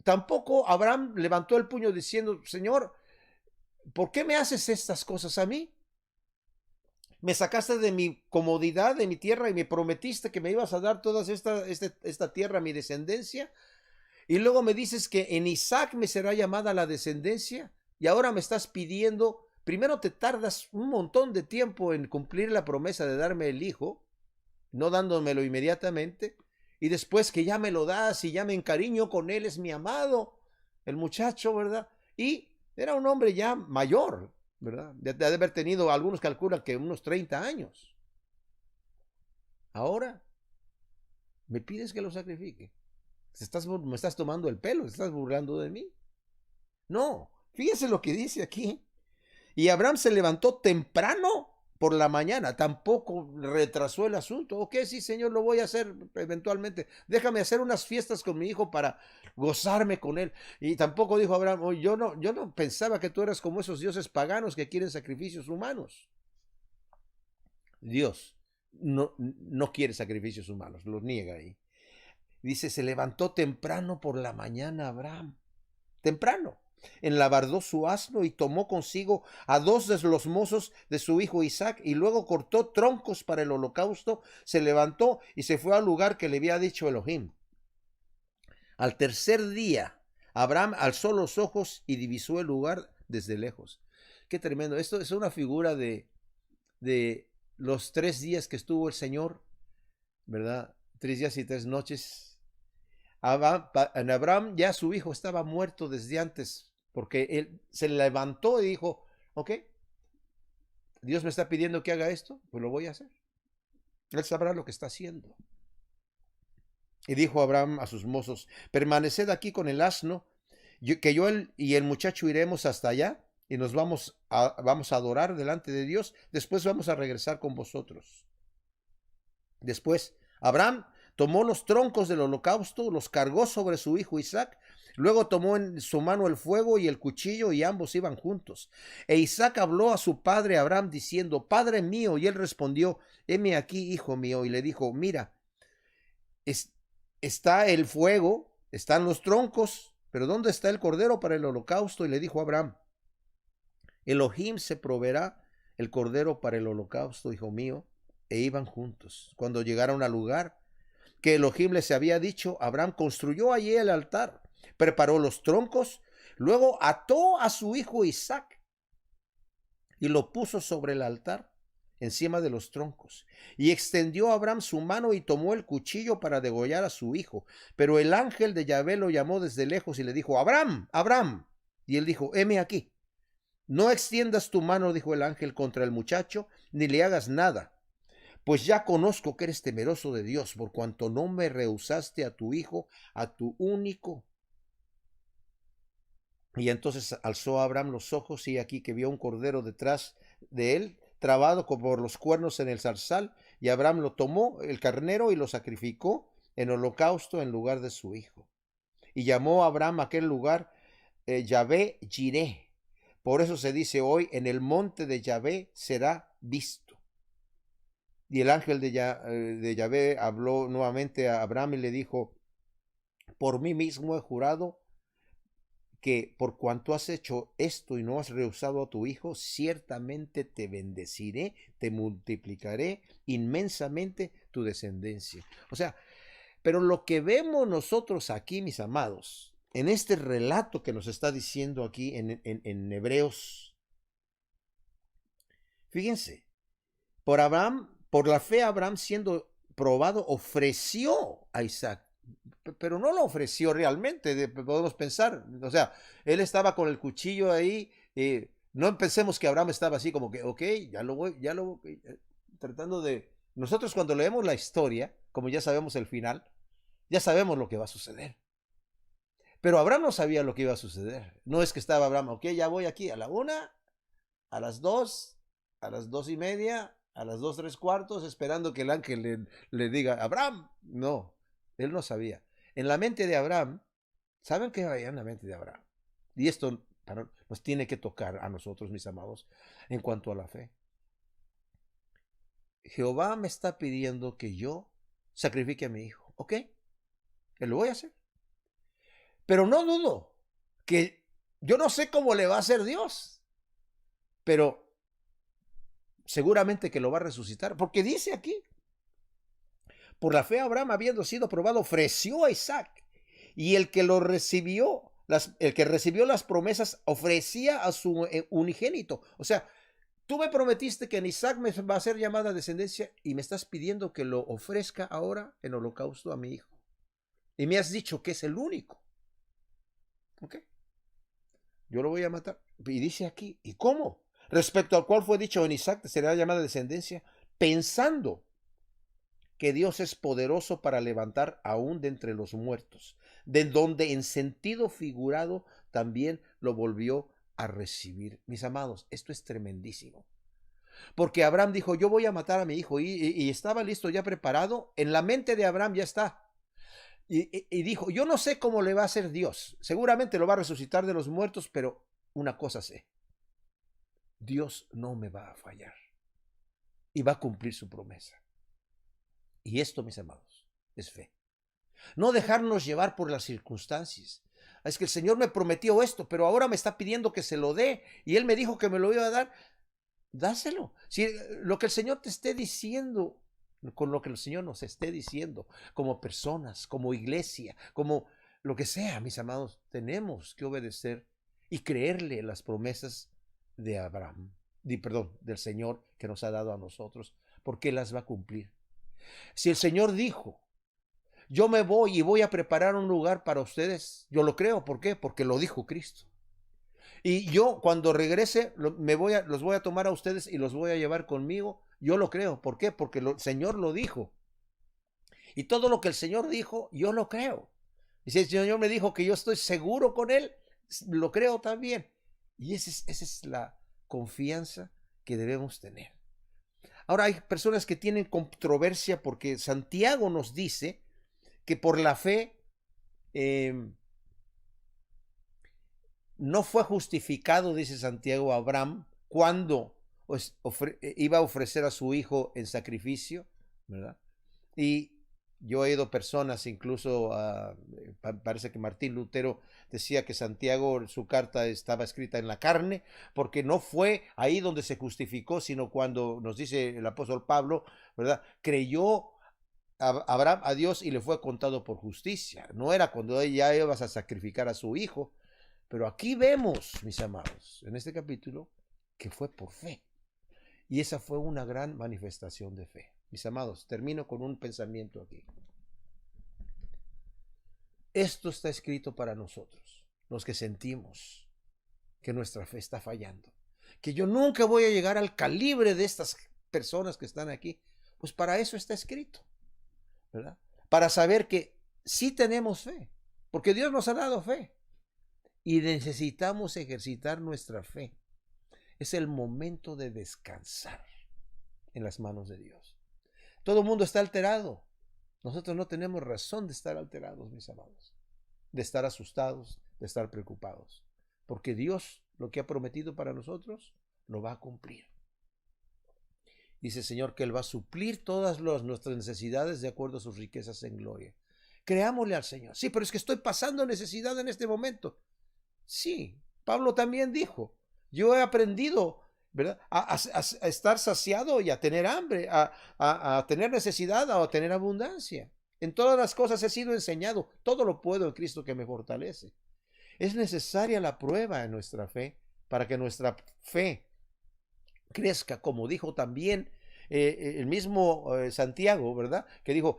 Tampoco Abraham levantó el puño diciendo, Señor, ¿por qué me haces estas cosas a mí? Me sacaste de mi comodidad, de mi tierra, y me prometiste que me ibas a dar toda esta tierra a mi descendencia. Y luego me dices que en Isaac me será llamada la descendencia. Y ahora me estás pidiendo, primero te tardas un montón de tiempo en cumplir la promesa de darme el hijo, no dándomelo inmediatamente. Y después que ya me lo das y ya me encariño con él, es mi amado, el muchacho, ¿verdad? Y era un hombre ya mayor, ¿verdad? De haber tenido, algunos calculan que unos 30 años. Ahora, me pides que lo sacrifique. Me estás tomando el pelo, te estás burlando de mí. No, fíjese lo que dice aquí. Y Abraham se levantó temprano por la mañana, tampoco retrasó el asunto. Ok, sí, Señor, lo voy a hacer eventualmente. Déjame hacer unas fiestas con mi hijo para gozarme con él. Y tampoco dijo Abraham, oh, yo no pensaba que tú eras como esos dioses paganos que quieren sacrificios humanos. Dios no quiere sacrificios humanos, los niega ahí. Dice, se levantó temprano por la mañana Abraham. Temprano. Enlabardó su asno y tomó consigo a 2 de los mozos de su hijo Isaac, y luego cortó troncos para el holocausto, se levantó y se fue al lugar que le había dicho Elohim. Al tercer día, Abraham alzó los ojos y divisó el lugar desde lejos. Qué tremendo. Esto es una figura de los 3 días que estuvo el Señor, ¿verdad? 3 días y 3 noches. En Abraham ya su hijo estaba muerto desde antes, porque él se levantó y dijo, ok, Dios me está pidiendo que haga esto, pues lo voy a hacer. Él sabrá lo que está haciendo. Y dijo Abraham a sus mozos, permaneced aquí con el asno, que yo y el muchacho iremos hasta allá y nos vamos a adorar delante de Dios, después vamos a regresar con vosotros. Después, Abraham tomó los troncos del holocausto, los cargó sobre su hijo Isaac, luego tomó en su mano el fuego y el cuchillo, y ambos iban juntos. E Isaac habló a su padre Abraham diciendo, Padre mío, y él respondió, heme aquí, hijo mío, y le dijo, mira, está el fuego, están los troncos, pero ¿dónde está el cordero para el holocausto? Y le dijo a Abraham, Elohim se proveerá el cordero para el holocausto, hijo mío. E iban juntos. Cuando llegaron al lugar que Elohim les había dicho, Abraham construyó allí el altar, preparó los troncos, luego ató a su hijo Isaac y lo puso sobre el altar, encima de los troncos. Y extendió a Abraham su mano y tomó el cuchillo para degollar a su hijo. Pero el ángel de Yahvé lo llamó desde lejos y le dijo, Abraham, Abraham. Y él dijo, heme aquí. No extiendas tu mano, dijo el ángel, contra el muchacho, ni le hagas nada, pues ya conozco que eres temeroso de Dios, por cuanto no me rehusaste a tu hijo, a tu único. Y entonces alzó Abraham los ojos y aquí que vio un cordero detrás de él, trabado por los cuernos en el zarzal, y Abraham lo tomó, el carnero, y lo sacrificó en holocausto en lugar de su hijo. Y llamó a Abraham aquel lugar Yahvé Jireh. Por eso se dice hoy, en el monte de Yahvé será visto. Y el ángel de Yahvé habló nuevamente a Abraham y le dijo, por mí mismo he jurado que por cuanto has hecho esto y no has rehusado a tu hijo, ciertamente te bendeciré, te multiplicaré inmensamente tu descendencia. O sea, pero lo que vemos nosotros aquí, mis amados, en este relato que nos está diciendo aquí en Hebreos, fíjense, por la fe Abraham siendo probado, ofreció a Isaac, pero no lo ofreció realmente, podemos pensar, o sea, él estaba con el cuchillo ahí, no pensemos que Abraham estaba así como que, ok, tratando de, nosotros cuando leemos la historia, como ya sabemos el final, ya sabemos lo que va a suceder. Pero Abraham no sabía lo que iba a suceder. No es que estaba Abraham, ok, ya voy aquí a la 1, a las 2, a las 2:30, a las 2:75, esperando que el ángel le diga, Abraham. No, él no sabía. En la mente de Abraham, ¿saben qué había en la mente de Abraham? Y esto nos tiene que tocar a nosotros, mis amados, en cuanto a la fe. Jehová me está pidiendo que yo sacrifique a mi hijo, ¿ok? Lo voy a hacer. Pero no dudo que yo no sé cómo le va a hacer Dios, pero seguramente que lo va a resucitar, porque dice aquí, por la fe Abraham, habiendo sido probado, ofreció a Isaac, y el que lo recibió, el que recibió las promesas, ofrecía a su unigénito. O sea, tú me prometiste que en Isaac me va a ser llamada descendencia, y me estás pidiendo que lo ofrezca ahora en holocausto a mi hijo. Y me has dicho que es el único. ¿Ok? Yo lo voy a matar. Y dice aquí, ¿y cómo? Respecto al cual fue dicho en Isaac, te será llamada descendencia, pensando que Dios es poderoso para levantar aún de entre los muertos, de donde en sentido figurado también lo volvió a recibir. Mis amados, esto es tremendísimo. Porque Abraham dijo, yo voy a matar a mi hijo, y estaba listo, ya preparado. En la mente de Abraham ya está. Y dijo, yo no sé cómo le va a hacer Dios. Seguramente lo va a resucitar de los muertos, pero una cosa sé. Dios no me va a fallar. Y va a cumplir su promesa. Y esto, mis amados, es fe. No dejarnos llevar por las circunstancias. Es que el Señor me prometió esto, pero ahora me está pidiendo que se lo dé. Y Él me dijo que me lo iba a dar. Dáselo. Si lo que el Señor te esté diciendo, con lo que el Señor nos esté diciendo, como personas, como iglesia, como lo que sea, mis amados, tenemos que obedecer y creerle las promesas de Abraham, del Señor que nos ha dado a nosotros, porque Él las va a cumplir. Si el Señor dijo, yo me voy y voy a preparar un lugar para ustedes, yo lo creo. ¿Por qué? Porque lo dijo Cristo. Y yo cuando regrese los voy a tomar a ustedes y los voy a llevar conmigo. Yo lo creo. ¿Por qué? Porque el Señor lo dijo. Y todo lo que el Señor dijo, yo lo creo. Y si el Señor me dijo que yo estoy seguro con Él, lo creo también. Y esa es la confianza que debemos tener. Ahora hay personas que tienen controversia porque Santiago nos dice que por la fe no fue justificado, dice Santiago, Abraham cuando iba a ofrecer a su hijo en sacrificio, ¿verdad? Y Yo he oído personas, incluso parece que Martín Lutero decía que Santiago, su carta estaba escrita en la carne, porque no fue ahí donde se justificó, sino cuando nos dice el apóstol Pablo, ¿verdad? Creyó Abraham a Dios y le fue contado por justicia. No era cuando ya ibas a sacrificar a su hijo, pero aquí vemos, mis amados, en este capítulo, que fue por fe. Y esa fue una gran manifestación de fe. Mis amados, termino con un pensamiento aquí. Esto está escrito para nosotros, los que sentimos que nuestra fe está fallando, que yo nunca voy a llegar al calibre de estas personas que están aquí. Pues para eso está escrito, ¿verdad? Para saber que sí tenemos fe, porque Dios nos ha dado fe y necesitamos ejercitar nuestra fe. Es el momento de descansar en las manos de Dios. Todo el mundo está alterado. Nosotros no tenemos razón de estar alterados, mis amados, de estar asustados, de estar preocupados, porque Dios lo que ha prometido para nosotros lo va a cumplir. Dice el Señor que Él va a suplir todas nuestras necesidades de acuerdo a sus riquezas en gloria. Creámosle al Señor. Sí, pero es que estoy pasando necesidad en este momento. Sí, Pablo también dijo, yo he aprendido, ¿verdad? A estar saciado y a tener hambre, a tener necesidad o a tener abundancia. En todas las cosas he sido enseñado, todo lo puedo en Cristo que me fortalece. Es necesaria la prueba en nuestra fe para que nuestra fe crezca, como dijo también el mismo Santiago, ¿verdad? Que dijo,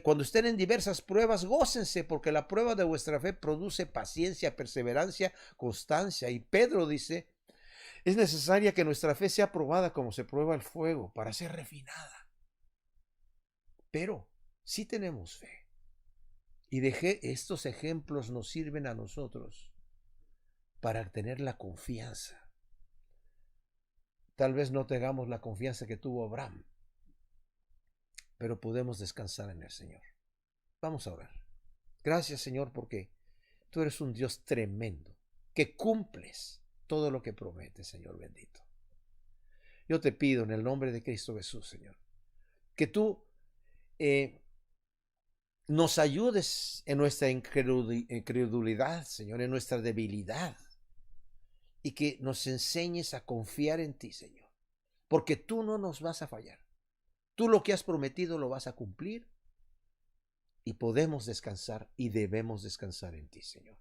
cuando estén en diversas pruebas, gócense, porque la prueba de vuestra fe produce paciencia, perseverancia, constancia. Y Pedro dice, es necesaria que nuestra fe sea probada como se prueba el fuego, para ser refinada. Pero sí tenemos fe. Y estos ejemplos nos sirven a nosotros para tener la confianza. Tal vez no tengamos la confianza que tuvo Abraham, pero podemos descansar en el Señor. Vamos a orar. Gracias, Señor, porque tú eres un Dios tremendo, que cumples todo lo que prometes, Señor bendito. Yo te pido en el nombre de Cristo Jesús, Señor, que tú nos ayudes en nuestra incredulidad, Señor, en nuestra debilidad, y que nos enseñes a confiar en ti, Señor, porque tú no nos vas a fallar. Tú lo que has prometido lo vas a cumplir y podemos descansar y debemos descansar en ti, Señor.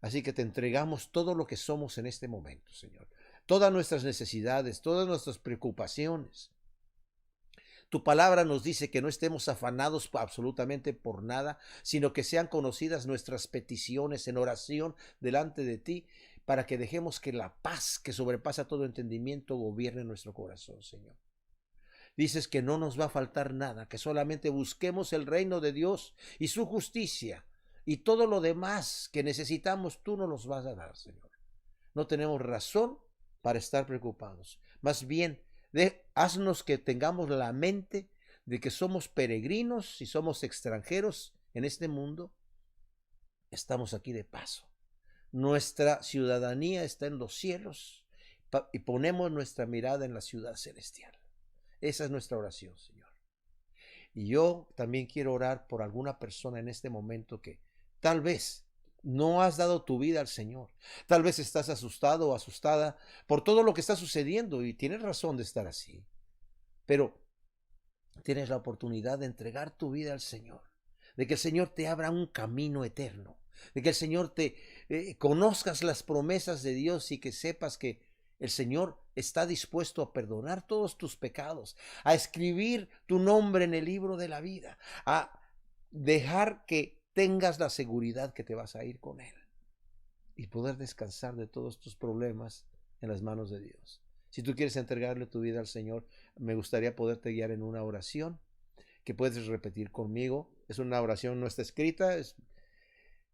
Así que te entregamos todo lo que somos en este momento, Señor. Todas nuestras necesidades, todas nuestras preocupaciones. Tu palabra nos dice que no estemos afanados absolutamente por nada, sino que sean conocidas nuestras peticiones en oración delante de ti, para que dejemos que la paz que sobrepasa todo entendimiento gobierne nuestro corazón, Señor. Dices que no nos va a faltar nada, que solamente busquemos el reino de Dios y su justicia, y todo lo demás que necesitamos tú nos los vas a dar, Señor. No tenemos razón para estar preocupados. Más bien, haznos que tengamos la mente de que somos peregrinos y somos extranjeros en este mundo. Estamos aquí de paso. Nuestra ciudadanía está en los cielos y ponemos nuestra mirada en la ciudad celestial. Esa es nuestra oración, Señor. Y yo también quiero orar por alguna persona en este momento que tal vez no has dado tu vida al Señor. Tal vez estás asustado o asustada por todo lo que está sucediendo y tienes razón de estar así. Pero tienes la oportunidad de entregar tu vida al Señor, de que el Señor te abra un camino eterno, de que el Señor te conozcas las promesas de Dios y que sepas que el Señor está dispuesto a perdonar todos tus pecados, a escribir tu nombre en el libro de la vida, a dejar que tengas la seguridad que te vas a ir con Él y poder descansar de todos tus problemas en las manos de Dios. Si tú quieres entregarle tu vida al Señor, me gustaría poderte guiar en una oración que puedes repetir conmigo. Es una oración, no está escrita,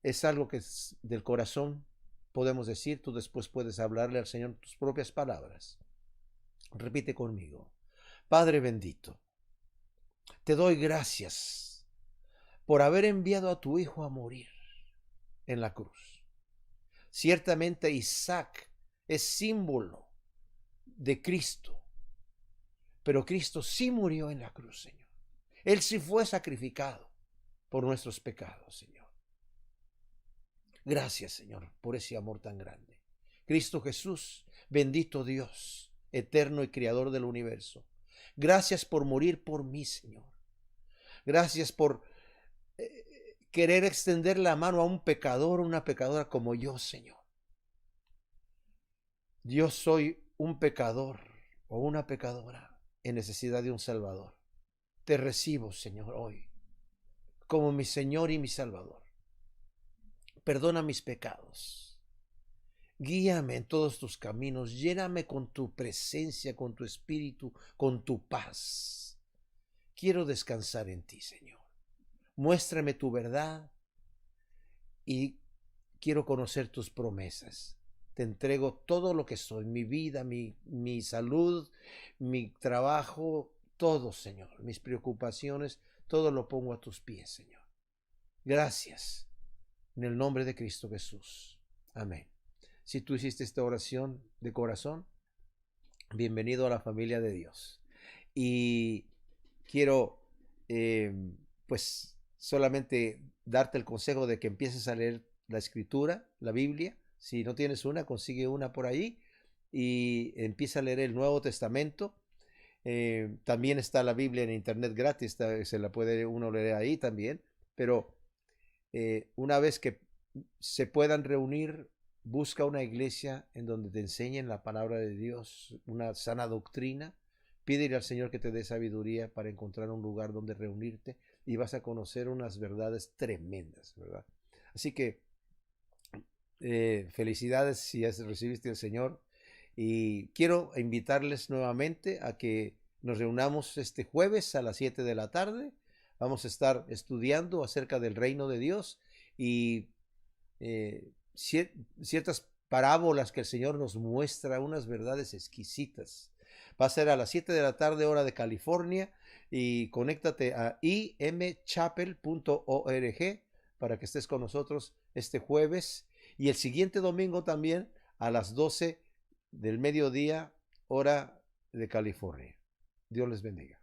es algo que es del corazón, podemos decir. Tú después puedes hablarle al Señor tus propias palabras. Repite conmigo. Padre bendito, te doy gracias por haber enviado a tu Hijo a morir en la cruz. Ciertamente Isaac es símbolo de Cristo, pero Cristo sí murió en la cruz, Señor. Él sí fue sacrificado por nuestros pecados, Señor. Gracias, Señor, por ese amor tan grande. Cristo Jesús, bendito Dios, eterno y creador del universo. Gracias por morir por mí, Señor. Gracias por querer extender la mano a un pecador, una pecadora como yo, Señor. Yo soy un pecador o una pecadora en necesidad de un Salvador. Te recibo, Señor, hoy como mi Señor y mi Salvador. Perdona mis pecados. Guíame en todos tus caminos. Lléname con tu presencia, con tu espíritu, con tu paz. Quiero descansar en ti, Señor. Muéstrame tu verdad y quiero conocer tus promesas. Te entrego todo lo que soy, mi vida, mi salud, mi trabajo, todo, Señor. Mis preocupaciones, todo lo pongo a tus pies, Señor. Gracias. En el nombre de Cristo Jesús. Amén. Si tú hiciste esta oración de corazón, bienvenido a la familia de Dios. Y quiero, pues, solamente darte el consejo de que empieces a leer la Escritura, la Biblia. Si no tienes una, consigue una por ahí y empieza a leer el Nuevo Testamento. También está la Biblia en internet gratis, se la puede uno leer ahí también. Pero una vez que se puedan reunir, busca una iglesia en donde te enseñen la palabra de Dios, una sana doctrina. Pídele al Señor que te dé sabiduría para encontrar un lugar donde reunirte y vas a conocer unas verdades tremendas, ¿verdad? Así que felicidades si recibiste al Señor. Y quiero invitarles nuevamente a que nos reunamos este jueves a las 7 de la tarde. Vamos a estar estudiando acerca del reino de Dios y ciertas parábolas que el Señor nos muestra, unas verdades exquisitas. Va a ser a las 7 de la tarde, hora de California, y conéctate a imchapel.org para que estés con nosotros este jueves y el siguiente domingo también a las 12 del mediodía, hora de California. Dios les bendiga.